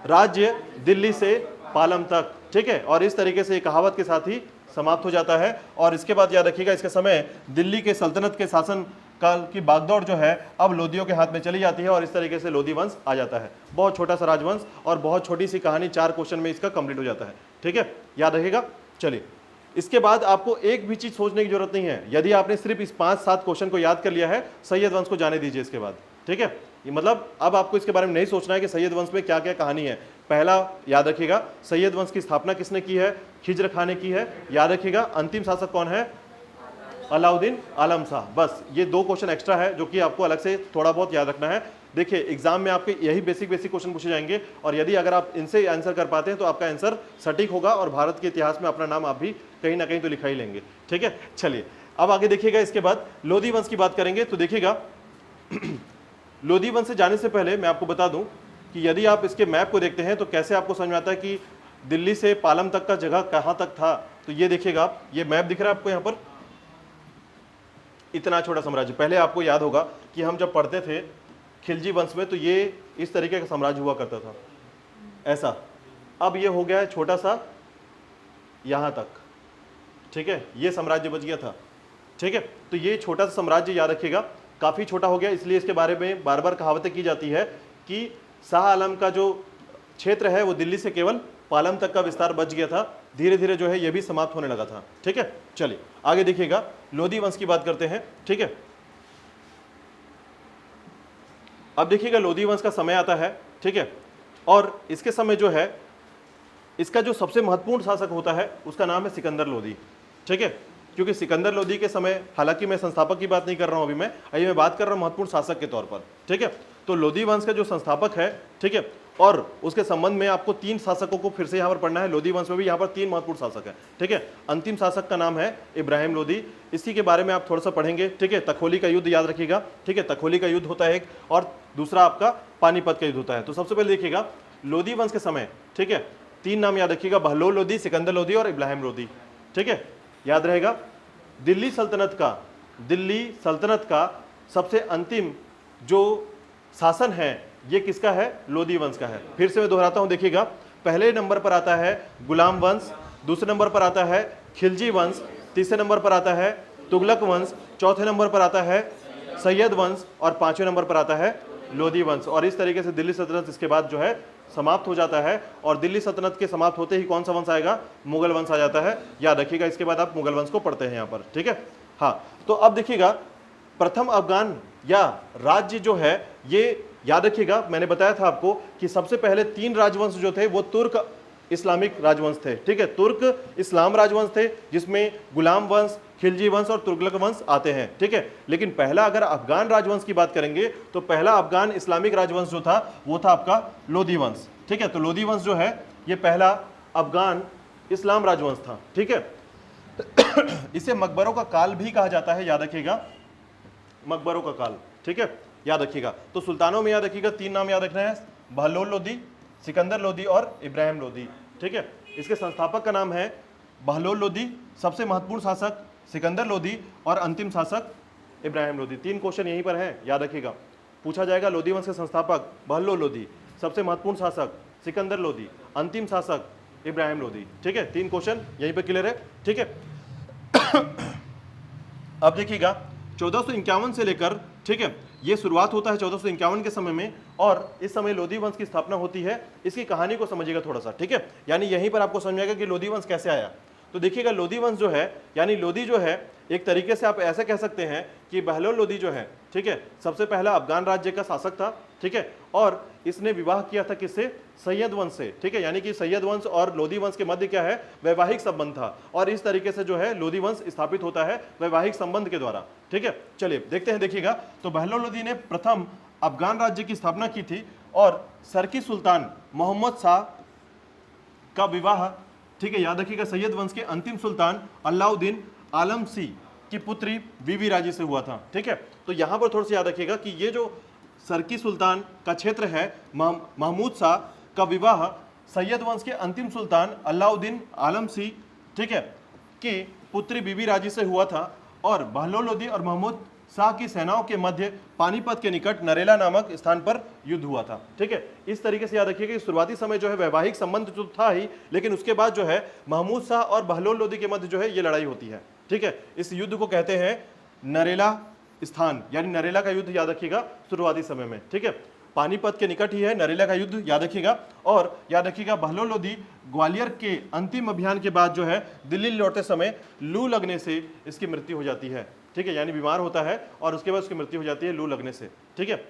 राज्य दिल्ली से पालम तक, ठीक है। और इस तरीके से एक कहावत के साथ ही समाप्त हो जाता है। और इसके बाद याद रखिएगा इसके समय दिल्ली के सल्तनत के शासन काल की बागडोर जो है अब लोदियों के हाथ में चली जाती है और इस तरीके से लोदी वंश आ जाता है। बहुत छोटा सा राजवंश और बहुत छोटी सी कहानी, 4 क्वेश्चन में इसका कंप्लीट हो जाता है, ठीक है, याद रखिएगा। चलिए इसके बाद आपको एक भी चीज सोचने की जरूरत नहीं है। यदि आपने सिर्फ इस 5-7 क्वेश्चन को याद कर लिया है, सैयद वंश को जाने दीजिए इसके बाद, ठीक है। ये मतलब अब आपको इसके बारे में नहीं सोचना है कि सैयद वंश में क्या क्या कहानी है। पहला याद रखिएगा सैयद वंश की स्थापना किसने की है, खिज्र खां ने की है, याद रखिएगा। अंतिम शासक कौन है, अलाउद्दीन आलम शाह। बस ये 2 क्वेश्चन एक्स्ट्रा है जो कि आपको अलग से थोड़ा बहुत याद रखना है। देखिए एग्जाम में आपके यही बेसिक क्वेश्चन पूछे जाएंगे और यदि अगर आप इनसे आंसर कर पाते हैं तो आपका आंसर सटीक होगा और भारत के इतिहास में अपना नाम आप भी कहीं ना कहीं तो लिखा ही लेंगे, ठीक है। चलिए अब आगे देखिएगा, इसके बाद लोदी वंश की बात करेंगे। तो देखिएगा लोदी वंश से जाने से पहले मैं आपको बता दूं कि यदि आप इसके मैप को देखते हैं तो कैसे आपको समझ में आता है कि दिल्ली से पालम तक का जगह कहाँ तक था। तो ये देखिएगा, ये मैप दिख रहा है आपको यहाँ पर, इतना छोटा साम्राज्य। पहले आपको याद होगा कि हम जब पढ़ते थे खिलजी वंश में तो ये इस तरीके का साम्राज्य हुआ करता था, ऐसा। अब ये हो गया है छोटा सा यहाँ तक, ठीक है, ये साम्राज्य बच गया था, ठीक है। तो ये छोटा सा साम्राज्य याद रखिएगा काफ़ी छोटा हो गया, इसलिए इसके बारे में बार बार कहावतें की जाती है कि शाह आलम का जो क्षेत्र है वो दिल्ली से केवल पालम तक का विस्तार बच गया था। धीरे धीरे जो है ये भी समाप्त होने लगा था, ठीक है। चलिए आगे देखिएगा, लोदी वंश की बात करते हैं, ठीक है। अब देखिएगा लोदी वंश का समय आता है, ठीक है। और इसके समय जो है इसका जो सबसे महत्वपूर्ण शासक होता है उसका नाम है सिकंदर लोदी, ठीक है। क्योंकि सिकंदर लोदी के समय, हालांकि मैं संस्थापक की बात नहीं कर रहा हूं अभी मैं बात कर रहा हूं महत्वपूर्ण शासक के तौर पर, ठीक है। तो लोदी वंश का जो संस्थापक है, ठीक है, और उसके संबंध में आपको 3 शासकों को फिर से यहाँ पर पढ़ना है। लोदी वंश में भी यहाँ पर 3 महत्वपूर्ण शासक है, ठीक है। अंतिम शासक का नाम है इब्राहिम लोदी, इसी के बारे में आप थोड़ा सा पढ़ेंगे, ठीक है। तखोली का युद्ध याद रखिएगा, ठीक है, तखोली का युद्ध होता है एक, और दूसरा आपका पानीपत का युद्ध होता है। तो सबसे पहले देखिएगा लोदी वंश के समय, ठीक है, 3 नाम याद रखिएगा, बहलोल लोदी, सिकंदर लोदी और इब्राहिम लोदी, ठीक है, याद रहेगा। दिल्ली सल्तनत का सबसे अंतिम जो शासन है ये किसका है, लोदी वंश का है। फिर से मैं दोहराता हूं, देखिएगा पहले नंबर पर आता है गुलाम वंश, दूसरे नंबर पर आता है खिलजी वंश, तीसरे नंबर पर आता है तुगलक वंश, चौथे नंबर पर आता है सैयद वंश और 5वें नंबर पर आता है लोदी वंश। और इस तरीके से दिल्ली सल्तनत इसके बाद जो है समाप्त हो जाता है। और दिल्ली सल्तनत के समाप्त होते ही कौन सा वंश आएगा, मुगल वंश आ जाता है। याद रखिएगा, इसके बाद आप मुगल वंश को पढ़ते हैं यहाँ पर, ठीक है। हाँ, तो अब देखिएगा प्रथम अफगान या राज्य जो है, ये याद रखिएगा मैंने बताया था आपको कि सबसे पहले 3 राजवंश जो थे वो तुर्क इस्लामिक राजवंश थे, ठीक है, तुर्क इस्लाम राजवंश थे जिसमें गुलाम वंश, खिलजी वंश और तुगलक वंश आते हैं, ठीक है। लेकिन पहला अगर अफगान राजवंश की बात करेंगे तो पहला अफगान इस्लामिक राजवंश जो था वो था आपका लोदी वंश, ठीक है। तो लोदी वंश जो है ये पहला अफगान इस्लाम राजवंश था, ठीक है। इसे मकबरों का काल भी कहा जाता है, याद रखिएगा, मकबरों का काल, ठीक है, याद रखिएगा। तो सुल्तानों में याद रखिएगा 3 नाम याद रखना है, बहलोल लोदी, सिकंदर लोदी और इब्राहिम लोदी, ठीक है। इसके संस्थापक का नाम है बहलोल लोदी, सबसे महत्वपूर्ण शासक सिकंदर लोदी और अंतिम शासक इब्राहिम लोदी। 3 क्वेश्चन यहीं पर हैं, याद रखिएगा, पूछा जाएगा। लोदी वंश के संस्थापक बहलोल लोदी, सबसे महत्वपूर्ण शासक सिकंदर लोदी, अंतिम शासक इब्राहिम लोदी, ठीक है। 3 क्वेश्चन यहीं पर क्लियर है, ठीक है। अब देखिएगा 1451 से लेकर, ठीक है, ये शुरुआत होता है 1451 के समय में और इस समय लोदी वंश की स्थापना होती है। इसकी कहानी को समझिएगा थोड़ा सा, ठीक है, यानी यहीं पर आपको समझ आएगा कि लोदी वंश कैसे आया। तो देखिएगा लोदी वंश जो है, यानी लोदी जो है, एक तरीके से आप ऐसे कह सकते हैं कि बहलोल लोदी जो है, ठीक है, सबसे पहला अफगान राज्य का शासक था, ठीक है, और इसने विवाह किया था किससे, सैयद वंश से, ठीक है, यानी कि सैयद वंश और लोदी वंश के मध्य क्या है, वैवाहिक संबंध था और इस तरीके से जो है लोदी वंश स्थापित होता है वैवाहिक संबंध के द्वारा, ठीक है। चलिए देखते हैं, देखिएगा, तो बहलोल लोदी ने प्रथम अफगान राज्य की स्थापना की थी और सरकी सुल्तान मोहम्मद शाह का विवाह, ठीक है, याद रखिएगा, सैयद वंश के अंतिम सुल्तान अलाउद्दीन आलम सी की पुत्री बीवी राजी से हुआ था, ठीक है। तो यहां पर थोड़ा सा याद रखिएगा कि ये जो सरकी सुल्तान का क्षेत्र है, महमूद शाह का विवाह सैयद वंश के अंतिम सुल्तान अलाउद्दीन आलम सी, ठीक है, की पुत्री बीबी राजी से हुआ था और बहलोल लोदी और महमूद शाह की सेनाओं के मध्य पानीपत के निकट नरेला नामक स्थान पर युद्ध हुआ था, ठीक है। इस तरीके से याद रखिएगा कि शुरुआती समय जो है वैवाहिक संबंध तो था ही, लेकिन उसके बाद जो है महमूद शाह और बहलोल लोदी के मध्य जो है ये लड़ाई होती है, ठीक है। इस युद्ध को कहते हैं नरेला स्थान, यानी नरेला का युद्ध, याद रखिएगा, शुरुआती समय में, ठीक है, पानीपत के निकट ही है नरेला का युद्ध, याद रखिएगा। और याद रखिएगा बहलोल लोदी ग्वालियर के अंतिम अभियान के बाद जो है दिल्ली लौटते समय लू लगने से इसकी मृत्यु हो जाती है, ठीक है, यानी बीमार होता है और उसके बाद उसकी मृत्यु हो जाती है लू लगने से, ठीक है,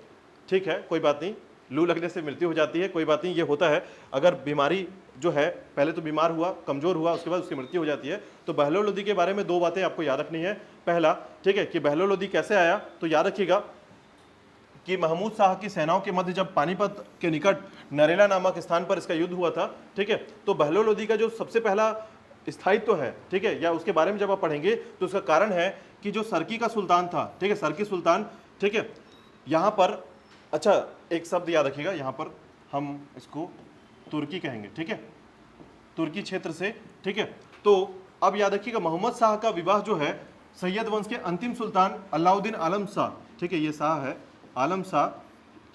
ठीक है, कोई बात नहीं, लू लगने से मृत्यु हो जाती है, कोई बात नहीं, ये होता है। अगर बीमारी जो है पहले तो बीमार हुआ, कमजोर हुआ, उसके बाद उसकी मृत्यु हो जाती है। तो बहलोल लोदी के बारे में 2 बातें आपको याद रखनी है। पहला, ठीक है, कि बहलोल लोदी कैसे आया, तो याद रखिएगा कि महमूद शाह की सेनाओं के मध्य जब पानीपत के निकट नरेला नामक स्थान पर इसका युद्ध हुआ था, ठीक है, तो बहलोल लोदी का जो सबसे पहला स्थायित्व है, ठीक है, या उसके बारे में जब आप पढ़ेंगे तो उसका कारण है कि जो सरकी का सुल्तान था, ठीक है, सरकी सुल्तान, ठीक है, यहाँ पर, अच्छा एक शब्द याद रखिएगा, यहाँ पर हम इसको तुर्की कहेंगे, ठीक है, तुर्की क्षेत्र से, ठीक है। तो अब याद रखिएगा मोहम्मद शाह का विवाह जो है सैयद वंश के अंतिम सुल्तान अलाउद्दीन आलम शाह, ठीक है, ये शाह है, आलम शाह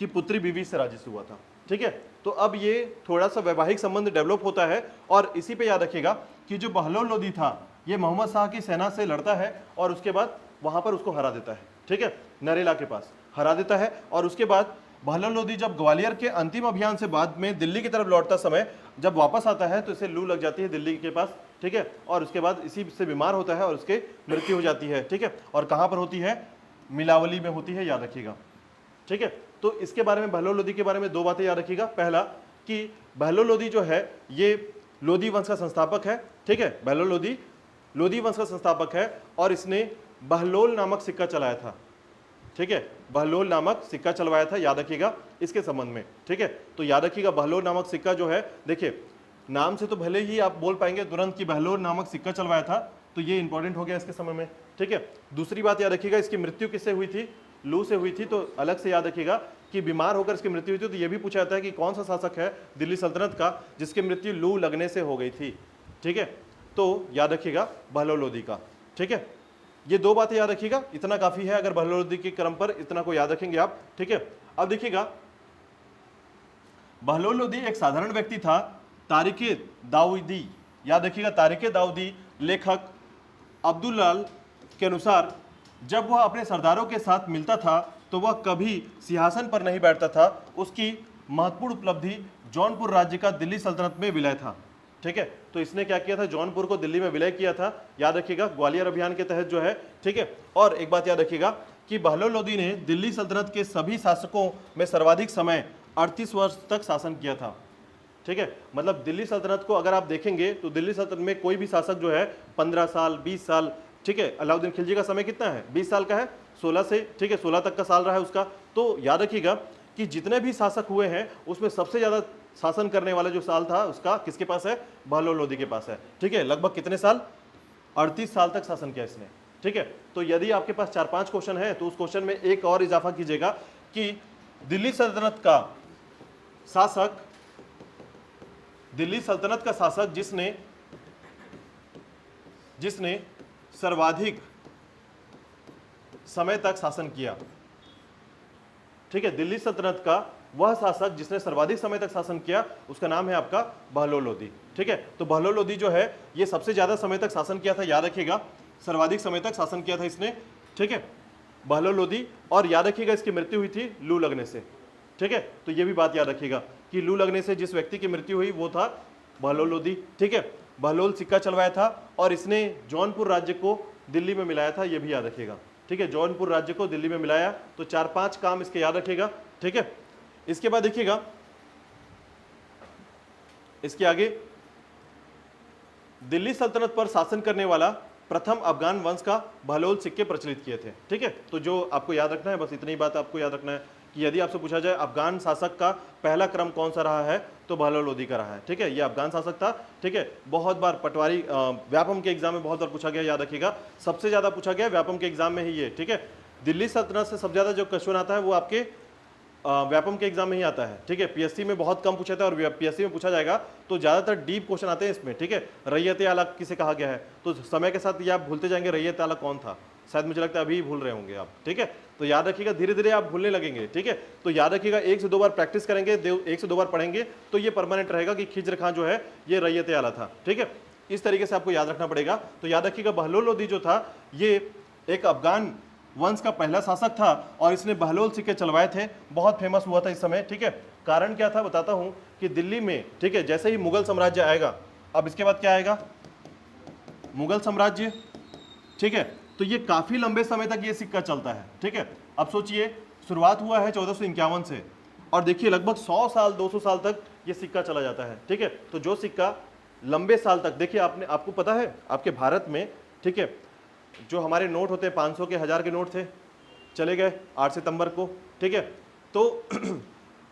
की पुत्री बीवी से राजी से हुआ था, ठीक है। तो अब ये थोड़ा सा वैवाहिक संबंध डेवलप होता है और इसी पे याद रखिएगा कि जो बहलोल लोदी था ये मोहम्मद शाह की सेना से लड़ता है और उसके बाद वहां पर उसको हरा देता है, ठीक है, नरेला के पास हरा देता है। और उसके बाद बहलोल लोदी जब ग्वालियर के अंतिम अभियान से बाद में दिल्ली की तरफ लौटता समय जब वापस आता है तो इसे लू लग जाती है दिल्ली के पास, ठीक है, और उसके बाद इसी से बीमार होता है और उसके मृत्यु हो जाती है, ठीक है। और कहाँ पर होती है, मिलावली में होती है, याद रखिएगा, ठीक है। तो इसके बारे में बहलोल लोदी के बारे में 2 बातें याद रखिएगा। पहला कि बहलोल लोदी जो है ये लोदी वंश का संस्थापक है, ठीक है, बहलोल लोदी लोदी वंश का संस्थापक है और इसने बहलोल नामक सिक्का चलाया था, ठीक है, बहलोल नामक सिक्का चलवाया था, याद रखिएगा इसके संबंध में, ठीक है। तो याद रखिएगा बहलोल नामक सिक्का जो है, देखिए नाम से तो भले ही आप बोल पाएंगे तुरंत कि बहलोल नामक सिक्का चलवाया था, तो ये इंपॉर्टेंट हो गया इसके समय में, ठीक है। दूसरी बात याद रखिएगा इसकी मृत्यु किससे हुई थी, लू से हुई थी, तो अलग से याद रखिएगा कि बीमार होकर इसकी मृत्यु हुई थी। तो ये भी पूछा जाता है कि कौन सा शासक है दिल्ली सल्तनत का जिसकी मृत्यु लू लगने से हो गई थी, ठीक है। तो याद रखिएगा बहलोल लोदी का, ठीक है। ये 2 बातें याद रखिएगा, इतना काफी है अगर बहलोल लोदी के क्रम पर इतना को याद रखेंगे आप, ठीक है। अब देखिएगा बहलोल लोदी एक साधारण व्यक्ति था। तारिके दाऊदी, याद रखिएगा, तारिके दाऊदी लेखक अब्दुल्लाल के अनुसार जब वह अपने सरदारों के साथ मिलता था तो वह कभी सिंहासन पर नहीं बैठता था। उसकी महत्वपूर्ण उपलब्धि जौनपुर राज्य का दिल्ली सल्तनत में विलय था, ठीक है। तो इसने क्या किया था, जौनपुर को दिल्ली में विलय किया था, याद रखिएगा, ग्वालियर अभियान के तहत जो है, ठीक है। और एक बात याद रखिएगा कि बहलोल लोदी ने दिल्ली सल्तनत के सभी शासकों में सर्वाधिक समय 38 वर्ष तक शासन किया था, ठीक है। मतलब दिल्ली सल्तनत को अगर आप देखेंगे तो दिल्ली सल्तनत में कोई भी शासक जो है 15 साल 20 साल, ठीक है। अलाउद्दीन खिलजी का समय कितना है, 20 साल का है, 16 से, ठीक है, 16 तक का साल रहा है उसका। तो याद रखिएगा कि जितने भी शासक हुए हैं उसमें सबसे ज्यादा शासन करने वाला जो साल था उसका किसके पास है, बहलोल लोदी के पास है, ठीक है। लगभग कितने साल, 38 साल तक शासन किया इसने, ठीक है। तो यदि आपके पास 4-5 क्वेश्चन है तो उस क्वेश्चन में एक और इजाफा कीजिएगा कि दिल्ली सल्तनत का शासक, दिल्ली सल्तनत का शासक जिसने सर्वाधिक समय तक शासन किया, ठीक है। दिल्ली सल्तनत का वह शासक जिसने सर्वाधिक समय तक शासन किया उसका नाम है आपका बहलोल लोदी, ठीक है। तो बहलोल लोदी जो है ये सबसे ज्यादा समय तक शासन किया था, याद रखिएगा, सर्वाधिक समय तक शासन किया था इसने, ठीक है, बहलोल लोदी। और याद रखिएगा इसकी मृत्यु हुई थी लू लगने से, ठीक है। तो ये भी बात याद रखिएगा कि लू लगने से जिस व्यक्ति की मृत्यु हुई वो था बहलोल लोदी, ठीक है। बहलोल सिक्का चलवाया था और इसने जौनपुर राज्य को दिल्ली में मिलाया था, ये भी याद रखिएगा, ठीक है। जौनपुर राज्य को दिल्ली में मिलाया, तो 4-5 काम इसके याद रखिएगा, ठीक है। इसके बाद देखिएगा, इसके आगे दिल्ली सल्तनत पर शासन करने वाला प्रथम अफगान वंश का बहलोल सिक्के प्रचलित किए थे, ठीक है। तो जो आपको याद रखना है, बस इतनी बात आपको याद रखना है कि यदि आपसे पूछा जाए अफगान शासक का पहला क्रम कौन सा रहा है तो बहलोल लोदी का रहा है, ठीक है। ये अफगान शासक था, ठीक है। बहुत बार पटवारी व्यापम के एग्जाम में बहुत बार पूछा गया, याद रखिएगा, सबसे ज्यादा पूछा गया व्यापम के एग्जाम में ही ये, ठीक है। दिल्ली सल्तनत से सबसे ज्यादा जो क्वेश्चन आता है वो आपके व्यापम के एग्जाम में ही आता है, ठीक है। पीएससी में बहुत कम पूछा था और पीएससी में पूछा जाएगा तो ज्यादातर डीप क्वेश्चन आते हैं इसमें, ठीक है। रैयत आला किसे कहा गया है, तो समय के साथ ये आप भूलते जाएंगे रैयत आला कौन था, शायद मुझे लगता है अभी भूल रहे होंगे आप, ठीक है। तो याद रखिएगा, धीरे धीरे आप भूलने लगेंगे, ठीक है। तो याद रखिएगा 1 से 2 बार प्रैक्टिस करेंगे, 1 से 2 बार पढ़ेंगे तो ये परमानेंट रहेगा कि खिज्र खां जो है ये रैयत आला था, ठीक है। इस तरीके से आपको याद रखना पड़ेगा। तो याद रखिएगा बहलोल लोदी जो था ये एक अफगान वंश का पहला शासक था और इसने बहलोल सिक्के चलवाए थे, बहुत फेमस हुआ था इस समय, ठीक है। कारण क्या था बताता हूं कि दिल्ली में, ठीक है, जैसे ही मुगल साम्राज्य आएगा, अब इसके बाद क्या आएगा, मुगल साम्राज्य, ठीक है। तो ये काफी लंबे समय तक ये सिक्का चलता है, ठीक है। अब सोचिए शुरुआत हुआ है 1451 से और देखिए लगभग 100 साल 200 साल तक ये सिक्का चला जाता है, ठीक है। तो जो सिक्का लंबे साल तक, देखिए आपको पता है आपके भारत में, ठीक है, जो हमारे नोट होते हैं 500 के 1000 के नोट थे, चले गए 8 सितंबर को, ठीक है। तो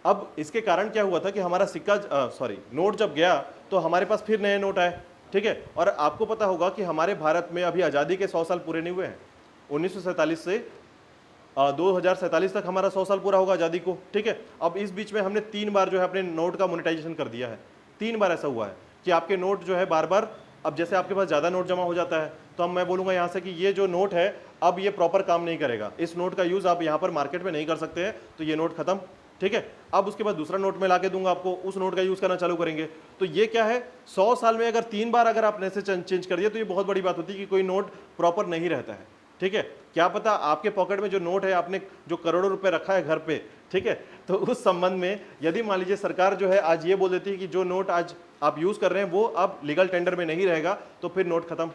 अब इसके कारण क्या हुआ था कि हमारा सिक्का नोट जब गया तो हमारे पास फिर नए नोट आए, ठीक है। और आपको पता होगा कि हमारे भारत में अभी आज़ादी के 100 साल पूरे नहीं हुए हैं, 1947 से 2047 तक हमारा 100 साल पूरा होगा आज़ादी को, ठीक है। अब इस बीच में हमने 3 बार जो है अपने नोट का मोनेटाइजेशन कर दिया है, 3 बार ऐसा हुआ है कि आपके नोट जो है बार बार, अब जैसे आपके पास ज़्यादा नोट जमा हो जाता है तो अब मैं बोलूँगा यहाँ से कि ये जो नोट है अब ये प्रॉपर काम नहीं करेगा, इस नोट का यूज़ आप यहाँ पर मार्केट में नहीं कर सकते हैं, तो ये नोट खत्म, ठीक है। अब उसके बाद दूसरा नोट में ला के दूंगा आपको, उस नोट का यूज़ करना चालू करेंगे। तो ये क्या है, 100 साल में अगर 3 बार अगर आपने से चेंज कर दिया तो ये बहुत बड़ी बात होती है कि कोई नोट प्रॉपर नहीं रहता है, ठीक है। क्या पता आपके पॉकेट में जो नोट है, आपने जो करोड़ों रुपए रखा है घर पे, ठीक है, तो उस संबंध में यदि मान लीजिए सरकार जो है आज ये बोल देती है कि जो नोट आज आप यूज कर रहे हैं वो अब लीगल टेंडर में नहीं रहेगा, तो फिर नोट खत्म,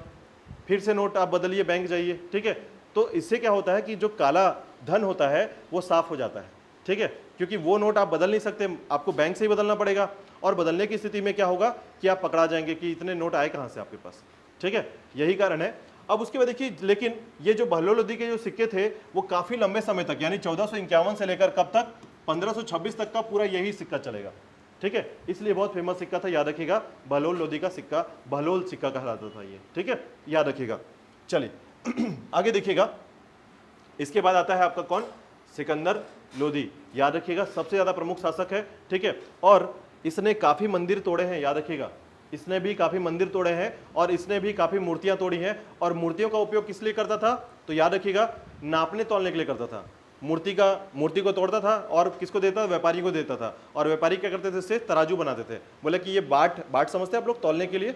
फिर से नोट आप बदलिए, बैंक जाइए, ठीक है। तो इससे क्या होता है कि जो काला धन होता है वो साफ हो जाता है, ठीक है, क्योंकि वो नोट आप बदल नहीं सकते, आपको बैंक से ही बदलना पड़ेगा और बदलने की स्थिति में क्या होगा कि आप पकड़ा जाएंगे कि इतने नोट आए कहाँ से आपके पास, ठीक है, यही कारण है। अब उसके बाद देखिए, लेकिन ये जो बहलोल लोदी के जो सिक्के थे वो काफी लंबे समय तक, यानी 1451 से लेकर कब तक, 1526 तक का पूरा यही सिक्का चलेगा, ठीक है। इसलिए बहुत फेमस सिक्का था, याद रखिएगा, बहलोल लोदी का सिक्का, बहलोल सिक्का कहलाता था ये, ठीक है, याद रखिएगा। चलिए आगे देखिएगा, इसके बाद आता है आपका कौन, सिकंदर लोदी, याद रखिएगा, सबसे ज्यादा प्रमुख शासक है, ठीक है। और इसने काफी मंदिर तोड़े हैं, याद रखिएगा, इसने भी काफी मंदिर तोड़े हैं और इसने भी काफी मूर्तियां तोड़ी हैं। और मूर्तियों का उपयोग किस लिए करता था, तो याद रखिएगा, नापने तोलने के लिए करता था। मूर्ति को तोड़ता था और किसको देता था, व्यापारी को देता था, और व्यापारी क्या करते थे, इससे तराजू बनाते थे, बोले कि ये बाट समझते हैं आप लोग तौलने के लिए,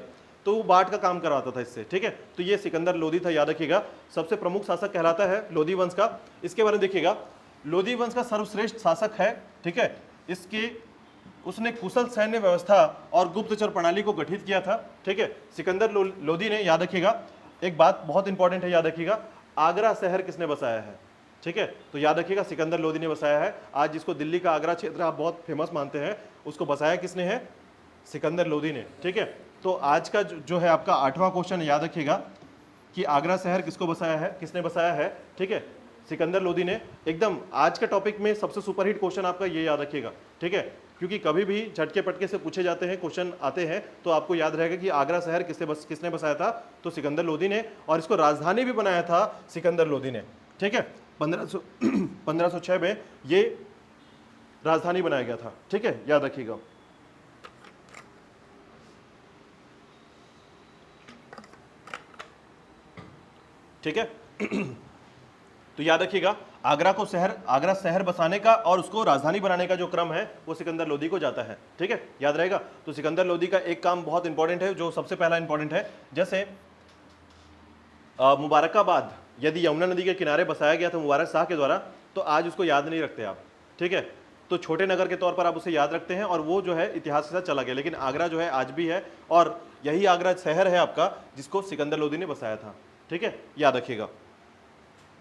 तो वो बाट का काम करवाता था इससे, ठीक है। तो ये सिकंदर लोदी था, याद रखिएगा, सबसे प्रमुख शासक कहलाता है लोदी वंश का। इसके बारे में देखिएगा, लोदी वंश का सर्वश्रेष्ठ शासक है, ठीक है, इसके उसने कुशल सैन्य व्यवस्था और गुप्तचर प्रणाली को गठित किया था। ठीक है, सिकंदर लोदी ने, याद रखिएगा एक बात बहुत इंपॉर्टेंट है, याद रखिएगा, आगरा शहर किसने बसाया है? ठीक है, तो याद रखिएगा सिकंदर लोदी ने बसाया है। आज जिसको दिल्ली का आगरा क्षेत्र आप बहुत फेमस मानते हैं, उसको बसाया किसने है? सिकंदर लोदी ने। ठीक है, तो आज का जो है आपका 8वां क्वेश्चन, याद रखिएगा कि आगरा शहर किसको बसाया है, किसने बसाया है? ठीक है, सिकंदर लोदी ने। एकदम आज के टॉपिक में सबसे सुपरहिट क्वेश्चन आपका ये याद रखिएगा। ठीक है, क्योंकि कभी भी झटके पटके से पूछे जाते हैं, क्वेश्चन आते हैं, तो आपको याद रहेगा कि आगरा शहर किसने बसाया था? तो सिकंदर लोदी ने, और इसको राजधानी भी बनाया था सिकंदर लोदी ने। ठीक है, 1506 में ये राजधानी बनाया गया था। ठीक है, याद रखिएगा। ठीक है, तो याद रखिएगा आगरा शहर बसाने का और उसको राजधानी बनाने का जो क्रम है वो सिकंदर लोदी को जाता है। ठीक है, याद रहेगा। तो सिकंदर लोदी का एक काम बहुत इंपॉर्टेंट है, जो सबसे पहला इंपॉर्टेंट है, जैसे मुबारकाबाद यदि यमुना नदी के किनारे बसाया गया था मुबारक शाह के द्वारा, तो आज उसको याद नहीं रखते आप। ठीक है, तो छोटे नगर के तौर पर आप उसे याद रखते हैं और वो जो है इतिहास के साथ चला गया, लेकिन आगरा जो है आज भी है, और यही आगरा शहर है आपका जिसको सिकंदर लोदी ने बसाया था। ठीक है, याद रखिएगा।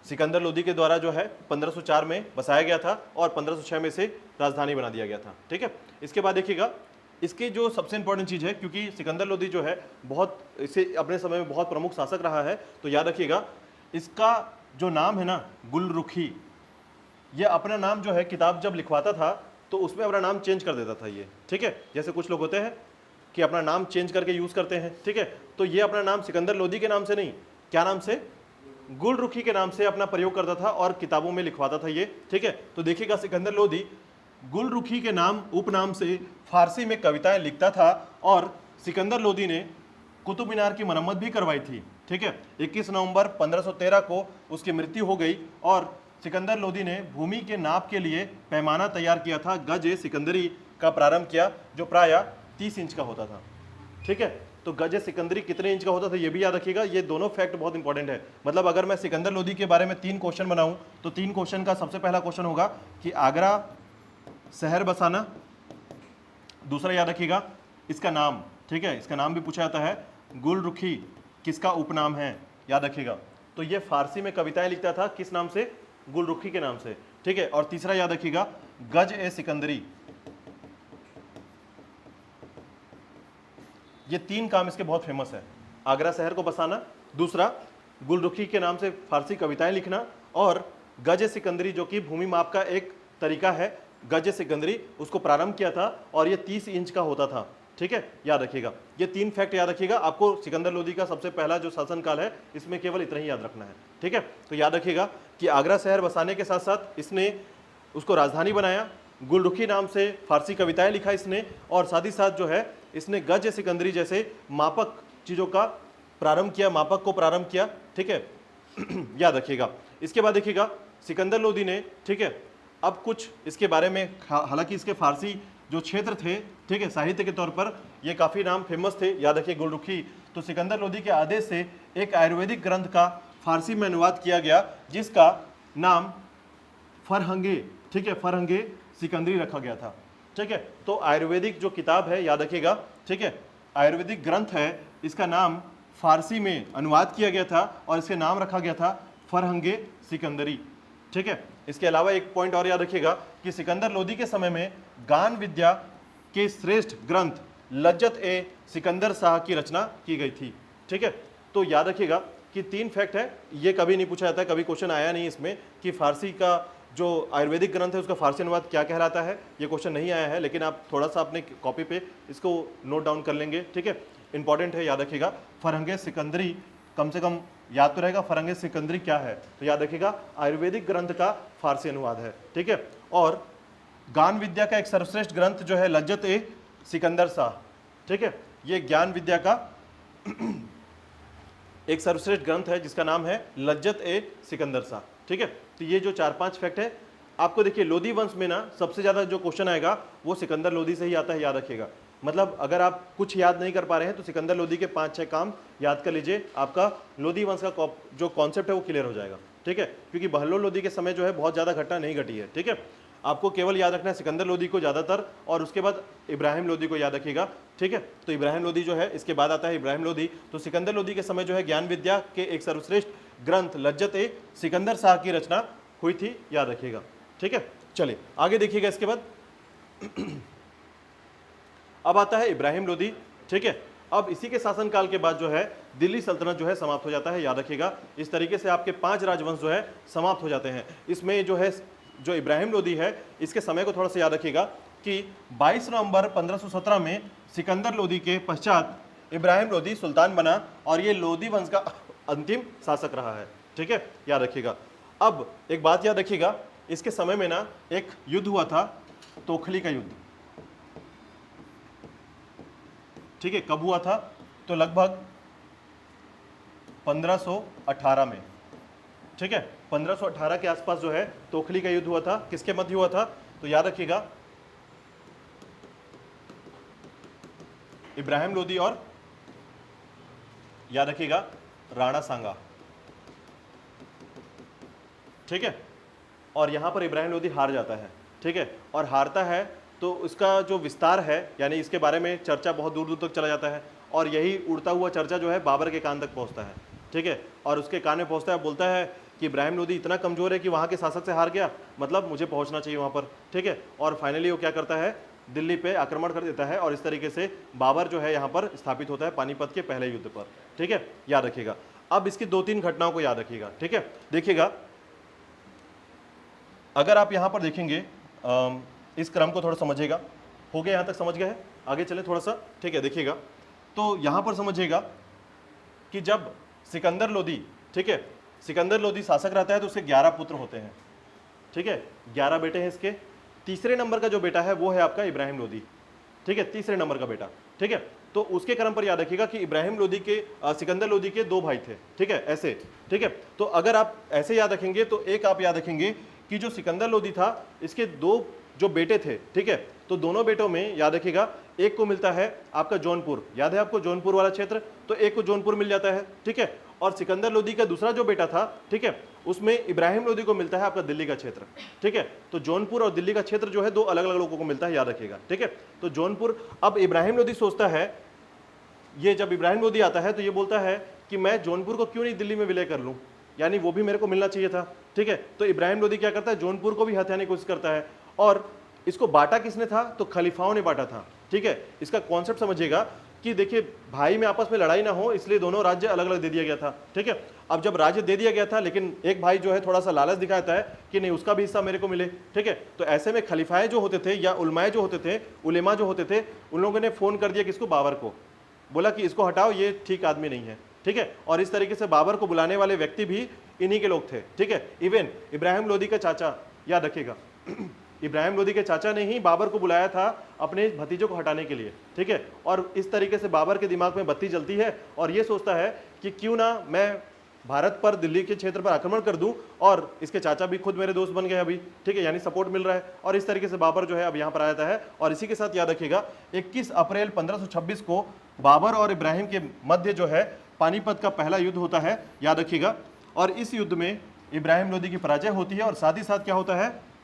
सिकंदर लोदी के द्वारा जो है 1504 में बसाया गया था और 1506 में से राजधानी बना दिया गया था। ठीक है, इसके बाद देखिएगा, इसकी जो सबसे इंपॉर्टेंट चीज़ है, क्योंकि सिकंदर लोदी जो है बहुत, इसे अपने समय में बहुत प्रमुख शासक रहा है, तो याद रखिएगा इसका जो नाम है ना, गुलरुखी, ये अपना नाम जो है किताब जब लिखवाता था तो उसमें अपना नाम चेंज कर देता था ये। ठीक है, जैसे कुछ लोग होते हैं कि अपना नाम चेंज करके यूज़ करते हैं। ठीक है, तो ये अपना नाम सिकंदर लोदी के नाम से नहीं, क्या नाम से? गुलरुखी के नाम से अपना प्रयोग करता था और किताबों में लिखवाता था ये। ठीक है, तो देखिएगा सिकंदर लोदी गुलरुखी के नाम उपनाम से फारसी में कविताएं लिखता था, और सिकंदर लोदी ने कुतुब मीनार की मरम्मत भी करवाई थी। ठीक है, 21 नवंबर 1513 को उसकी मृत्यु हो गई, और सिकंदर लोदी ने भूमि के नाप के लिए पैमाना तैयार किया था, गज सिकंदरी का प्रारंभ किया, जो प्राय 30 इंच का होता था। ठीक है, तो गज सिकंदरी कितने इंच का होता था ये भी याद रखिएगा। ये दोनों फैक्ट बहुत इंपॉर्टेंट है। मतलब अगर मैं सिकंदर लोदी के बारे में 3 क्वेश्चन बनाऊं तो 3 क्वेश्चन का सबसे पहला क्वेश्चन होगा कि आगरा शहर बसाना, दूसरा याद रखिएगा इसका नाम। ठीक है, इसका नाम भी पूछा जाता है, गुलरुखी किसका उपनाम है, याद रखिएगा। तो ये फारसी में कविताएं लिखता था, किस नाम से? गुलरुखी के नाम से। ठीक है, और तीसरा याद रखिएगा गज सिकंदरी। ये 3 काम इसके बहुत फेमस है, आगरा शहर को बसाना, दूसरा गुलरुखी के नाम से फारसी कविताएं लिखना, और गज सिकंदरी जो कि भूमि माप का एक तरीका है, गज सिकंदरी उसको प्रारंभ किया था और ये 30 इंच का होता था। ठीक है, याद रखिएगा। ये 3 फैक्ट याद रखिएगा। आपको सिकंदर लोदी का सबसे पहला जो शासनकाल है इसमें केवल इतना ही याद रखना है। ठीक है, तो याद रखिएगा कि आगरा शहर बसाने के साथ साथ इसने उसको राजधानी बनाया, गुलरुखी नाम से फारसी कविताएं लिखा इसने, और साथ ही साथ जो है इसने गज सिकंदरी जैसे मापक चीज़ों का प्रारंभ किया, मापक को प्रारंभ किया। ठीक है, याद रखिएगा। इसके बाद देखिएगा सिकंदर लोदी ने, ठीक है, अब कुछ इसके बारे में, हालांकि इसके फारसी जो क्षेत्र थे, ठीक है, साहित्य के तौर पर ये काफ़ी नाम फेमस थे, याद रखिए गुलरुखी। तो सिकंदर लोदी के आदेश से एक आयुर्वेदिक ग्रंथ का फारसी में अनुवाद किया गया जिसका नाम फरहंगे, ठीक है, फरहंगे सिकंदरी रखा गया था। ठीक है, तो आयुर्वेदिक जो किताब है, याद रखिएगा, ठीक है, आयुर्वेदिक ग्रंथ है, इसका नाम फारसी में अनुवाद किया गया था और इसके नाम रखा गया था फरहंगे सिकंदरी। ठीक है, इसके अलावा एक पॉइंट और याद रखिएगा कि सिकंदर लोदी के समय में गान विद्या के श्रेष्ठ ग्रंथ लज्जत ए सिकंदर शाह की रचना की गई थी। ठीक है, तो याद रखिएगा कि 3 फैक्ट है, ये कभी नहीं पूछा जाता, कभी क्वेश्चन आया नहीं इसमें कि फारसी का जो आयुर्वेदिक ग्रंथ है उसका फारसी अनुवाद क्या कहलाता है, ये क्वेश्चन नहीं आया है, लेकिन आप थोड़ा सा अपने कॉपी पे इसको नोट डाउन कर लेंगे। ठीक है, इंपॉर्टेंट है, याद रखिएगा। फरहंगे सिकंदरी कम से कम याद तो रहेगा, फरहंगे सिकंदरी क्या है, तो याद रखिएगा आयुर्वेदिक ग्रंथ का फारसी अनुवाद है। ठीक है, और ज्ञान विद्या का एक सर्वश्रेष्ठ ग्रंथ जो है लज्जत ए सिकंदर शाह। ठीक है, ये ज्ञान विद्या का एक सर्वश्रेष्ठ ग्रंथ है जिसका नाम है लज्जत ए सिकंदर शाह। ठीक है, तो ये जो 4-5 फैक्ट है आपको, देखिए लोदी वंश में ना सबसे ज़्यादा जो क्वेश्चन आएगा वो सिकंदर लोदी से ही आता है, याद रखिएगा। मतलब अगर आप कुछ याद नहीं कर पा रहे हैं तो सिकंदर लोदी के 5-6 काम याद कर लीजिए, आपका लोदी वंश का जो कॉन्सेप्ट है वो क्लियर हो जाएगा। ठीक है, क्योंकि बहलोल लोदी के समय जो है बहुत ज़्यादा घटना नहीं घटी है। ठीक है, आपको केवल याद रखना है सिकंदर लोदी को ज़्यादातर, और उसके बाद इब्राहिम लोदी को याद रखिएगा, ठीक है। तो इब्राहिम लोदी जो है, इसके बाद आता है इब्राहिम लोदी। तो सिकंदर लोदी के समय जो है ज्ञान विद्या के एक सर्वश्रेष्ठ ग्रंथ लज्जत ए सिकंदर शाह की रचना हुई थी, याद रखिएगा, ठीक है। चलिए आगे देखिएगा। इसके बाद अब आता है इब्राहिम लोदी, ठीक है। अब इसी के शासनकाल के बाद जो है दिल्ली सल्तनत जो है समाप्त हो जाता है, याद रखिएगा। इस तरीके से आपके 5 राजवंश जो है समाप्त हो जाते हैं। इसमें जो है जो इब्राहिम लोदी है, इसके समय को थोड़ा सा याद रखिएगा कि 22 नवंबर 1517 में सिकंदर लोदी के पश्चात इब्राहिम लोदी सुल्तान बना, और ये लोदी वंश का अंतिम शासक रहा है, ठीक है, याद रखिएगा। अब एक बात याद रखिएगा, इसके समय में ना एक युद्ध हुआ था, तोखली का युद्ध, ठीक है। कब हुआ था? तो लगभग 1518 में, ठीक है। 1518 के आसपास जो है तोखली का युद्ध हुआ था। किसके मध्य हुआ था? तो याद रखिएगा इब्राहिम लोदी और याद रखिएगा राणा सांगा, ठीक है। और यहां पर इब्राहिम लोदी हार जाता है, ठीक है। और हारता है तो इसका जो विस्तार है, यानी इसके बारे में चर्चा बहुत दूर दूर तक चला जाता है, और यही उड़ता हुआ चर्चा जो है बाबर के कान तक पहुंचता है, ठीक है। और उसके कान में पहुंचता है, बोलता है कि इब्राहिम लोदी इतना कमजोर है कि वहां के शासक से हार गया, मतलब मुझे पहुंचना चाहिए वहां पर, ठीक है। और फाइनली वो क्या करता है, दिल्ली पे आक्रमण कर देता है, और इस तरीके से बाबर जो है यहाँ पर स्थापित होता है पानीपत के पहले युद्ध पर, ठीक है, याद रखिएगा। अब इसकी 2-3 घटनाओं को याद रखिएगा, ठीक है। देखिएगा, अगर आप यहाँ पर देखेंगे, इस क्रम को थोड़ा समझिएगा। हो गया यहाँ तक, समझ गए हैं? आगे चले थोड़ा सा, ठीक है। देखिएगा, तो यहाँ पर समझिएगा कि जब सिकंदर लोदी, ठीक है, सिकंदर लोदी शासक रहता है तो उसके 11 पुत्र होते हैं, ठीक है, 11 बेटे हैं इसके। तीसरे नंबर का जो बेटा है वो है आपका इब्राहिम लोदी, ठीक है, तीसरे नंबर का बेटा, ठीक है। तो उसके क्रम पर याद रखिएगा कि इब्राहिम लोदी के सिकंदर लोदी के 2 भाई थे, ठीक है, ऐसे, ठीक है। तो अगर आप ऐसे याद रखेंगे तो एक आप याद रखेंगे कि जो सिकंदर लोदी था, इसके 2 जो बेटे थे, ठीक है, तो दोनों बेटों में याद रखिएगा एक को मिलता है आपका जौनपुर, याद है आपको जौनपुर वाला क्षेत्र, तो एक को जौनपुर मिल जाता है, ठीक है। और सिकंदर लोदी का दूसरा जो बेटा था, ठीक है, उसमें इब्राहिम लोदी को मिलता है आपका दिल्ली का क्षेत्र, ठीक है। तो जौनपुर और दिल्ली का क्षेत्र जो है 2 अलग अलग लोगों को मिलता है, याद रखिएगा, ठीक है। तो जौनपुर, अब इब्राहिम लोदी सोचता है, ये जब इब्राहिम लोदी आता है तो ये बोलता है कि मैं जौनपुर को क्यों नहीं दिल्ली में विलय कर लूं, यानी वो भी मेरे को मिलना चाहिए था, ठीक है। तो इब्राहिम लोदी क्या करता है, जौनपुर को भी हथियाने की कोशिश करता है, और इसको बांटा किसने था? तो खलीफाओं ने बांटा था, ठीक है। इसका कॉन्सेप्ट समझिएगा कि देखिए, भाई में आपस में लड़ाई ना हो, इसलिए दोनों राज्य अलग अलग दे दिया गया था, ठीक है। अब जब राज्य दे दिया गया था, लेकिन एक भाई जो है थोड़ा सा लालच दिखाता है कि नहीं, उसका भी हिस्सा मेरे को मिले, ठीक है। तो ऐसे में खलीफाए जो होते थे या उलमाए जो होते थे, उलेमा जो होते थे, उन लोगों ने फोन कर दिया किसको? बाबर को, बोला कि इसको हटाओ, ये ठीक आदमी नहीं है, ठीक है। और इस तरीके से बाबर को बुलाने वाले व्यक्ति भी इन्हीं के लोग थे, ठीक है। इवन इब्राहिम लोदी का चाचा, याद रखिएगा, इब्राहिम लोदी के चाचा ने ही बाबर को बुलाया था अपने भतीजे को हटाने के लिए, ठीक है। और इस तरीके से बाबर के दिमाग में बत्ती जलती है, और ये सोचता है कि क्यों ना मैं भारत पर, दिल्ली के क्षेत्र पर आक्रमण कर दूं, और इसके चाचा भी खुद मेरे दोस्त बन गए अभी, ठीक है, यानी सपोर्ट मिल रहा है। और इस तरीके से बाबर जो है अब यहाँ पर आ जाता है। और इसी के साथ याद रखिएगा 21 अप्रैल 1526 को बाबर और इब्राहिम के मध्य जो है पानीपत का पहला युद्ध होता है, याद रखिएगा। और इस युद्ध में इब्राहिम लोदी की पराजय होती है, और साथ ही साथ क्या होता है,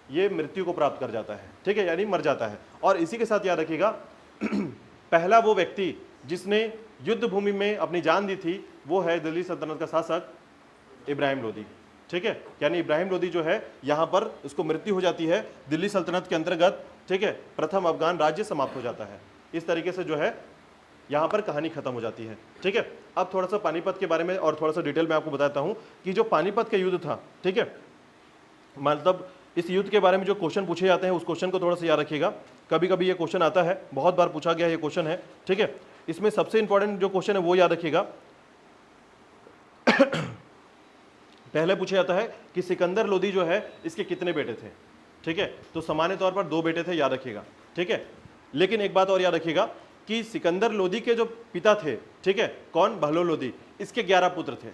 ये मृत्यु को प्राप्त कर जाता है, ठीक है, यानी मर जाता है। और इसी के साथ याद रखिएगा पहला वो व्यक्ति जिसने युद्ध भूमि में अपनी जान दी थी वो है दिल्ली सल्तनत का शासक इब्राहिम लोदी, ठीक है। यानी इब्राहिम लोदी जो है यहाँ पर उसको मृत्यु हो जाती है दिल्ली सल्तनत के अंतर्गत, ठीक है। प्रथम अफगान राज्य समाप्त हो जाता है। इस तरीके से जो है यहाँ पर कहानी खत्म हो जाती है, ठीक है। अब थोड़ा सा पानीपत के बारे में और थोड़ा सा डिटेल में आपको बताता हूँ कि जो पानीपत का युद्ध था, ठीक है, मतलब इस युद्ध के बारे में जो क्वेश्चन पूछे जाते हैं उस क्वेश्चन को थोड़ा सा याद रखिएगा। कभी कभी ये क्वेश्चन आता है, बहुत बार पूछा गया ये क्वेश्चन है, ठीक है। इसमें सबसे इंपॉर्टेंट जो क्वेश्चन है वो याद रखिएगा। पहले पूछा जाता है कि सिकंदर लोदी जो है इसके कितने बेटे थे, ठीक है। तो सामान्य तौर पर 2 बेटे थे, याद रखिएगा, ठीक है। लेकिन एक बात और याद रखिएगा कि सिकंदर लोदी के जो पिता थे, ठीक है, कौन? बहलोल लोदी, इसके 11 पुत्र थे,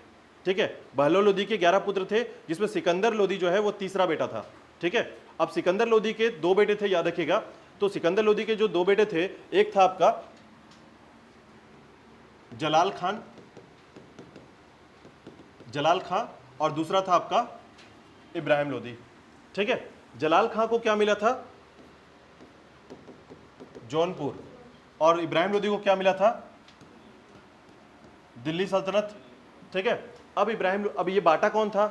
ठीक है। बहलोल लोदी के 11 पुत्र थे, जिसमें सिकंदर लोदी जो है वो तीसरा बेटा था, ठीक है। अब सिकंदर लोदी के 2 बेटे थे, याद रखिएगा। तो सिकंदर लोदी के जो 2 बेटे थे, एक था आपका जलाल खान, और दूसरा था आपका इब्राहिम लोदी, ठीक है। जलाल खां को क्या मिला था? जौनपुर। और इब्राहिम लोदी को क्या मिला था? दिल्ली सल्तनत। ठीक है, अब ये बांटा कौन था?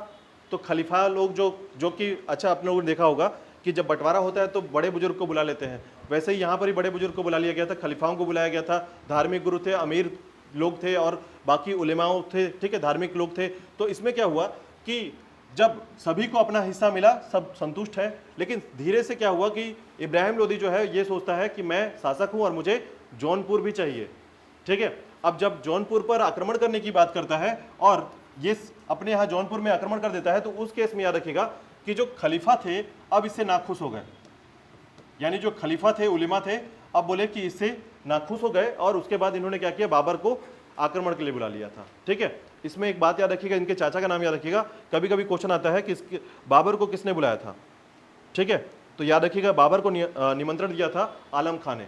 तो खलीफा लोग जो कि अच्छा आप लोगों ने देखा होगा कि जब बंटवारा होता है तो बड़े बुजुर्ग को बुला लेते हैं, वैसे ही यहाँ पर ही बड़े बुजुर्ग को बुला लिया गया था, खलीफाओं को बुलाया गया था, धार्मिक गुरु थे, अमीर लोग थे और बाकी उलेमाओं थे, ठीक है, धार्मिक लोग थे। तो इसमें क्या हुआ कि जब सभी को अपना हिस्सा मिला, सब संतुष्ट है, लेकिन धीरे से क्या हुआ कि इब्राहिम लोदी जो है ये सोचता है कि मैं शासक हूं और मुझे जौनपुर भी चाहिए। ठीक है, अब जब जौनपुर पर आक्रमण करने की बात करता है और ये अपने यहाँ जौनपुर में आक्रमण कर देता है, तो उस केस में याद रखिएगा कि जो खलीफा थे अब इससे नाखुश हो गए, यानी जो खलीफा थे, उलेमा थे, अब बोले कि इससे नाखुश हो गए और उसके बाद इन्होंने क्या किया, बाबर को आक्रमण के लिए बुला लिया था। ठीक है, इसमें एक बात याद रखिएगा, इनके चाचा का नाम याद रखिएगा, कभी कभी क्वेश्चन आता है कि बाबर को किसने बुलाया था। ठीक है, तो याद रखिएगा बाबर को निमंत्रण दिया था आलम खान ने।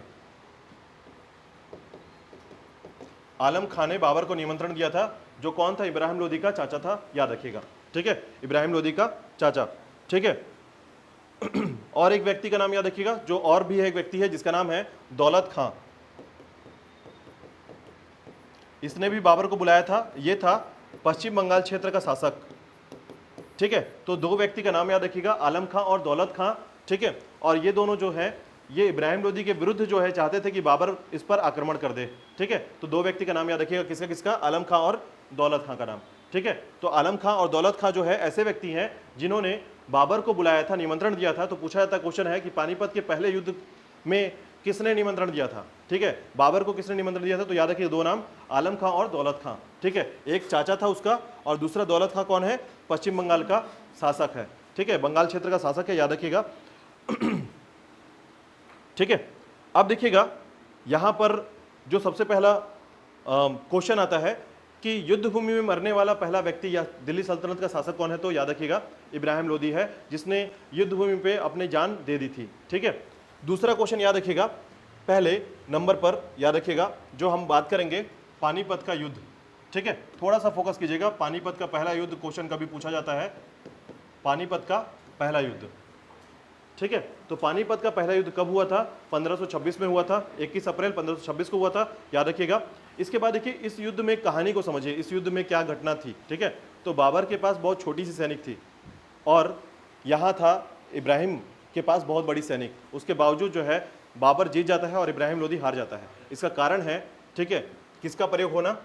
आलम खान ने बाबर को निमंत्रण दिया था, जो कौन था? इब्राहिम लोदी का चाचा था, याद रखिएगा। ठीक है, इब्राहिम लोदी का चाचा। ठीक है, और एक व्यक्ति का नाम याद रखिएगा, जो और भी है, एक व्यक्ति है जिसका नाम है दौलत खां। इसने भी बाबर को बुलाया था, ये था पश्चिम बंगाल क्षेत्र का शासक। ठीक है, तो दो व्यक्ति का नाम याद रखिएगा, आलम खां और दौलत खां। ठीक है, और ये दोनों जो है ये इब्राहिम लोदी के विरुद्ध जो है चाहते थे कि बाबर इस पर आक्रमण कर दे। ठीक है, तो दो व्यक्ति का नाम याद रखिएगा, किसका किसका? आलम खां और दौलत खां का नाम। ठीक है, तो आलम खां और दौलत खां जो है ऐसे व्यक्ति हैं जिन्होंने बाबर को बुलाया था, निमंत्रण दिया था। तो पूछा जाता क्वेश्चन है कि पानीपत के पहले युद्ध में किसने निमंत्रण दिया था? ठीक है, बाबर को किसने निमंत्रण दिया था? तो याद रखिए दो नाम, आलम खां और दौलत खां। ठीक है, एक चाचा था उसका और दूसरा दौलत खां कौन है? पश्चिम बंगाल का शासक है। ठीक है, बंगाल क्षेत्र का शासक है, याद रखिएगा। ठीक है, अब देखिएगा यहां पर जो सबसे पहला क्वेश्चन आता है कि युद्ध भूमि में मरने वाला पहला व्यक्ति या दिल्ली सल्तनत का शासक कौन है? तो याद रखिएगा इब्राहिम लोदी है, जिसने युद्ध भूमि पे अपनी जान दे दी थी। ठीक है, दूसरा क्वेश्चन याद रखिएगा, पहले नंबर पर याद रखिएगा जो हम बात करेंगे पानीपत का युद्ध। ठीक है, थोड़ा सा फोकस कीजिएगा, पानीपत का पहला युद्ध क्वेश्चन कभी पूछा जाता है, पानीपत का पहला युद्ध। ठीक है, तो पानीपत का पहला युद्ध कब हुआ था? 1526 में हुआ था, 21 अप्रैल 1526 को हुआ था, याद रखिएगा। इसके बाद देखिए इस युद्ध में कहानी को समझिए, इस युद्ध में क्या घटना थी। ठीक है, तो बाबर के पास बहुत छोटी सी सैनिक थी और यहाँ था इब्राहिम के पास बहुत बड़ी सैनिक, उसके बावजूद जो है बाबर जीत जाता है और इब्राहिम लोदी हार जाता है। इसका कारण है, ठीक है, किसका प्रयोग होना?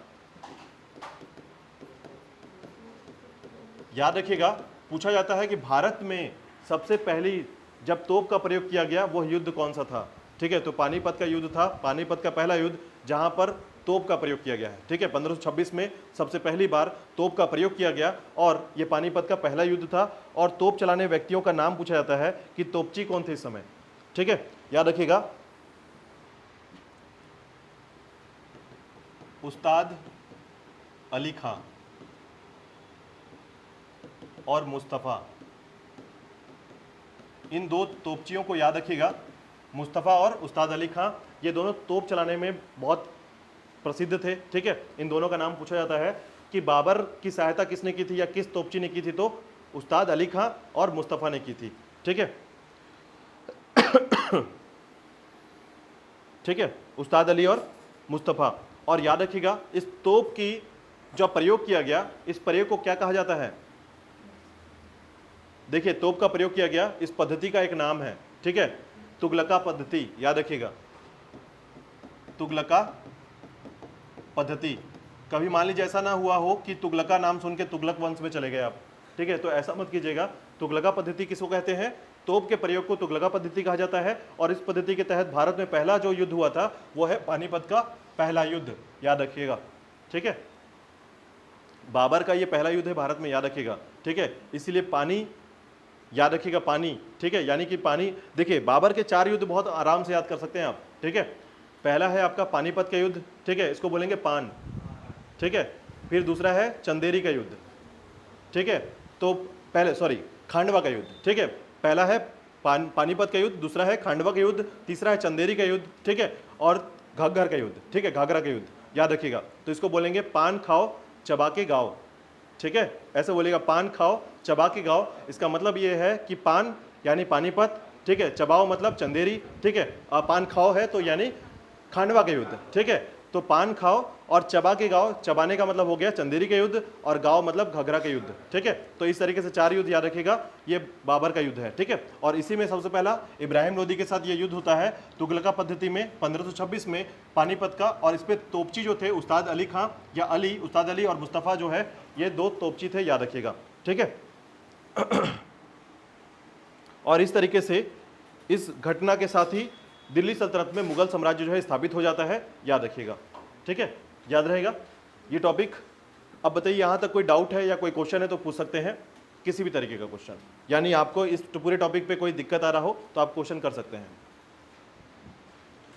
याद रखिएगा पूछा जाता है कि भारत में सबसे पहली जब तोप का प्रयोग किया गया वह युद्ध कौन सा था? ठीक है, तो पानीपत का युद्ध था, पानीपत का पहला युद्ध जहां पर तोप का प्रयोग किया गया है। ठीक है, 1526 में सबसे पहली बार तोप का प्रयोग किया गया और यह पानीपत का पहला युद्ध था। और तोप चलाने व्यक्तियों का नाम पूछा जाता है कि तोपची कौन थे इस समय। ठीक है, याद रखिएगा उस्ताद अली खां और मुस्तफ़ा, इन दो तोपचियों को याद रखिएगा, मुस्तफ़ा और उस्ताद अली खां, ये दोनों तोप चलाने में बहुत प्रसिद्ध थे। ठीक है, इन दोनों का नाम पूछा जाता है कि बाबर की सहायता किसने की थी या किस तोपची ने की थी? तो उस्ताद अली खां और मुस्तफ़ा ने की थी। ठीक है, ठीक है, उस्ताद अली और मुस्तफ़ा। और याद रखिएगा इस तोप की जो प्रयोग किया गया, इस प्रयोग को क्या कहा जाता है? देखिए तोप का प्रयोग किया गया, इस पद्धति का एक नाम है। ठीक है, तुगलका पद्धति, याद रखिएगा तुगलका पद्धति। कभी मान लीजिए ऐसा ना हुआ हो कि तुगलका नाम सुन के तुगलक वंश में चले गए आप। ठीक है, तो ऐसा मत कीजिएगा। तुगलका पद्धति किसको कहते हैं? तोप के प्रयोग को तुगलका पद्धति कहा जाता है। और इस पद्धति के तहत भारत में पहला जो युद्ध हुआ था वो है पानीपत का पहला युद्ध, याद रखिएगा। ठीक है, बाबर का ये पहला युद्ध है भारत में, याद रखिएगा। ठीक है, इसीलिए पानी याद रखिएगा, पानी। ठीक है, यानी कि पानी, देखिए बाबर के 4 युद्ध बहुत आराम से याद कर सकते हैं आप। ठीक है, पहला है आपका पानीपत का युद्ध, ठीक है, इसको बोलेंगे पान। ठीक है, फिर दूसरा है चंदेरी का युद्ध। ठीक है, तो पहले खांडवा का युद्ध। ठीक है, पहला है पानीपत का युद्ध, दूसरा है खांडवा का युद्ध, तीसरा है चंदेरी का युद्ध। ठीक है, और घग्गर का युद्ध। ठीक है, घाघरा का युद्ध, याद रखिएगा। तो इसको बोलेंगे पान खाओ चबा के गाओ। ठीक है, ऐसे बोलेगा, पान खाओ चबा के गाओ। इसका मतलब ये है कि पान यानी पानीपत, ठीक है। चबाओ मतलब चंदेरी, ठीक है। पान खाओ है तो यानी खांडवा का युद्ध, ठीक है। तो पान खाओ और चबा के गाओ, चबाने का मतलब हो गया चंदेरी का युद्ध, और गाओ मतलब घघरा का युद्ध, ठीक है। तो इस तरीके से 4 युद्ध याद रखिएगा, ये बाबर का युद्ध है, ठीक है। और इसी में सबसे पहला इब्राहिम लोदी के साथ ये युद्ध होता है तुगलका पद्धति में 1526 में पानीपत का। और इस पे तोपची जो थे उस्ताद अली खां या अली, उस्ताद अली और मुस्तफ़ा जो है, ये 2 तोपची थे, याद रखिएगा, ठीक है। और इस तरीके से इस घटना के साथ ही दिल्ली सल्तनत में मुगल साम्राज्य जो है स्थापित हो जाता है, याद रखिएगा, ठीक है। याद रहेगा ये टॉपिक। अब बताइए यहाँ तक कोई डाउट है या कोई क्वेश्चन है तो पूछ सकते हैं, किसी भी तरीके का क्वेश्चन, यानी आपको इस पूरे टॉपिक पे कोई दिक्कत आ रहा हो तो आप क्वेश्चन कर सकते हैं।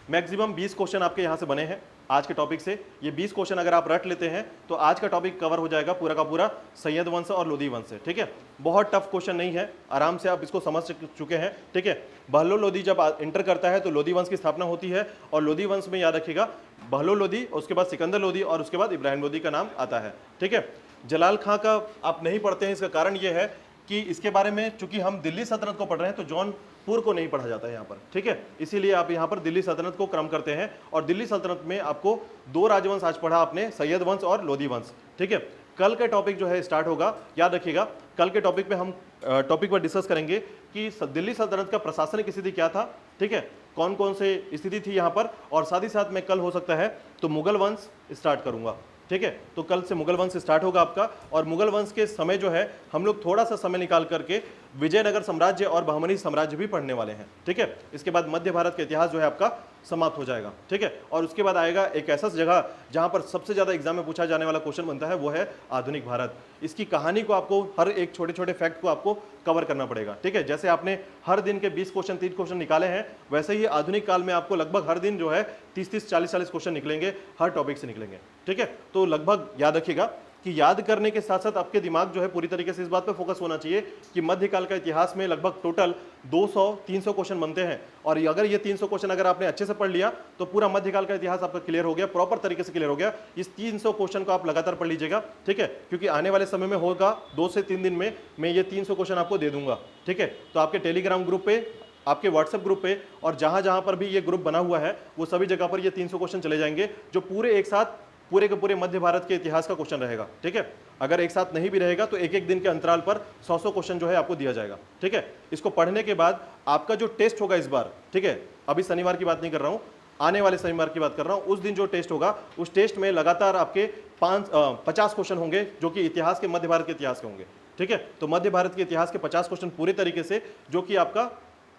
मैक्सिमम 20 क्वेश्चन आपके यहाँ से बने हैं आज के टॉपिक से। ये 20 क्वेश्चन अगर आप रट लेते हैं तो आज का टॉपिक कवर हो जाएगा पूरा का पूरा सैयद वंश और लोदी वंश से, ठीक है। बहुत टफ क्वेश्चन नहीं है, आराम से आप इसको समझ चुके हैं, ठीक है। बहलोल लोदी जब इंटर करता है तो लोदी वंश की स्थापना होती है, और लोदी वंश में याद रखिएगा बहलोल लोदी, उसके बाद सिकंदर लोदी और उसके बाद इब्राहिम लोदी का नाम आता है, ठीक है। जलाल खां का आप नहीं पढ़ते हैं, इसका कारण ये है कि इसके बारे में चूंकि हम दिल्ली सल्तनत को पढ़ रहे हैं तो जौनपुर को नहीं पढ़ा जाता है यहाँ पर, ठीक है। इसीलिए आप यहाँ पर दिल्ली सल्तनत को क्रम करते हैं, और दिल्ली सल्तनत में आपको 2 राजवंश आज पढ़ा आपने, सैयद वंश और लोदी वंश, ठीक है। कल का टॉपिक जो है स्टार्ट होगा, याद रखिएगा कल के टॉपिक पे हम टॉपिक पर डिस्कस करेंगे कि दिल्ली सल्तनत का प्रशासनिक स्थिति क्या था, ठीक है, कौन कौन से स्थिति थी यहाँ पर। और साथ ही साथ मैं कल हो सकता है तो मुगल वंश स्टार्ट करूंगा, ठीक है। तो कल से मुगल वंश स्टार्ट होगा आपका, और मुगल वंश के समय जो है हम लोग थोड़ा सा समय निकाल करके विजयनगर साम्राज्य और बहमनी साम्राज्य भी पढ़ने वाले हैं, ठीक है। इसके बाद मध्य भारत का इतिहास जो है आपका समाप्त हो जाएगा, ठीक है। और उसके बाद आएगा एक ऐसा जगह जहां पर सबसे ज्यादा एग्जाम में पूछा जाने वाला क्वेश्चन बनता है, वो है आधुनिक भारत। इसकी कहानी को आपको, हर एक छोटे छोटे फैक्ट को आपको कवर करना पड़ेगा, ठीक है। जैसे आपने हर दिन के 20 क्वेश्चन 30 क्वेश्चन निकाले हैं, वैसे ही आधुनिक काल में आपको लगभग हर दिन जो है 30-30 40-40 क्वेश्चन निकलेंगे, हर टॉपिक से निकलेंगे, ठीक है। तो लगभग याद रखिएगा कि याद करने के साथ साथ आपके दिमाग जो है पूरी तरीके से इस बात पे फोकस होना चाहिए कि मध्यकाल का इतिहास में लगभग टोटल 200-300 क्वेश्चन बनते हैं, और अगर ये 300 क्वेश्चन अगर आपने अच्छे से पढ़ लिया तो पूरा मध्यकाल का इतिहास आपका क्लियर हो गया, प्रॉपर तरीके से क्लियर हो गया। इस 300 क्वेश्चन को आप लगातार पढ़ लीजिएगा, ठीक है, क्योंकि आने वाले समय में होगा 2 से 3 दिन में मैं ये 300 क्वेश्चन आपको दे दूंगा, ठीक है। तो आपके टेलीग्राम ग्रुप पे, आपके व्हाट्सएप ग्रुप पे, और जहां जहां पर भी ये ग्रुप बना हुआ है वो सभी जगह पर ये 300 क्वेश्चन चले जाएंगे, जो पूरे एक साथ पूरे के पूरे मध्य भारत के इतिहास का क्वेश्चन रहेगा, ठीक है। अगर एक साथ नहीं भी रहेगा तो एक एक दिन के अंतराल पर 100-100 क्वेश्चन जो है आपको दिया जाएगा, ठीक है। इसको पढ़ने के बाद आपका जो टेस्ट होगा इस बार, ठीक है, अभी शनिवार की बात नहीं कर रहा हूं, आने वाले शनिवार की बात कर रहा हूं, उस दिन जो टेस्ट होगा उस टेस्ट में लगातार आपके 50 क्वेश्चन होंगे जो कि इतिहास के, मध्य भारत के इतिहास के होंगे, ठीक है। तो मध्य भारत के इतिहास के 50 क्वेश्चन पूरे तरीके से, जो कि आपका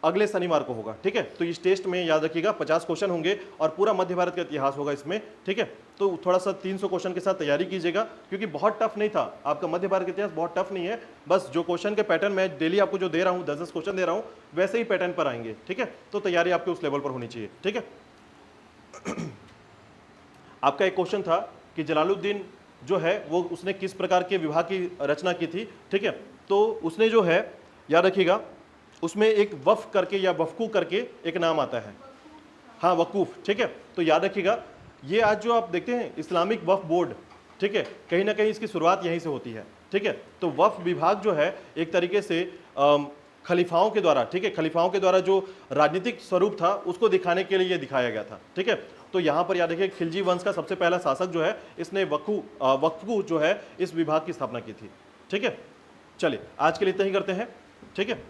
अगले शनिवार को होगा, ठीक है। तो इस टेस्ट में याद रखिएगा 50 क्वेश्चन होंगे और पूरा मध्य भारत का इतिहास होगा इसमें, ठीक है। तो थोड़ा सा 300 क्वेश्चन के साथ तैयारी कीजिएगा, क्योंकि बहुत टफ नहीं था आपका मध्य भारत का इतिहास, बहुत टफ नहीं है। बस जो क्वेश्चन के पैटर्न मैं डेली आपको जो दे रहा हूँ, 10-10 क्वेश्चन दे रहा हूँ, वैसे ही पैटर्न पर आएंगे, ठीक है। तो तैयारी आपके उस लेवल पर होनी चाहिए, ठीक है। आपका एक क्वेश्चन था कि जलालुद्दीन जो है वो उसने किस प्रकार के विभाग की रचना की थी, ठीक है। तो उसने जो है, याद रखिएगा, उसमें एक वफ करके या वफकू करके एक नाम आता है, हाँ वकूफ, ठीक है। तो याद रखिएगा ये आज जो आप देखते हैं इस्लामिक वफ बोर्ड, ठीक है, कहीं ना कहीं इसकी शुरुआत यहीं से होती है, ठीक है। तो वफ विभाग जो है एक तरीके से खलीफाओं के द्वारा, ठीक है, खलीफाओं के द्वारा जो राजनीतिक स्वरूप था उसको दिखाने के लिए ये दिखाया गया था, ठीक है। तो यहाँ पर याद रखिए खिलजी वंश का सबसे पहला शासक जो है, इसने वक्फू जो है इस विभाग की स्थापना की थी, ठीक है। चलिए आज के लिए इतना ही करते हैं, ठीक है।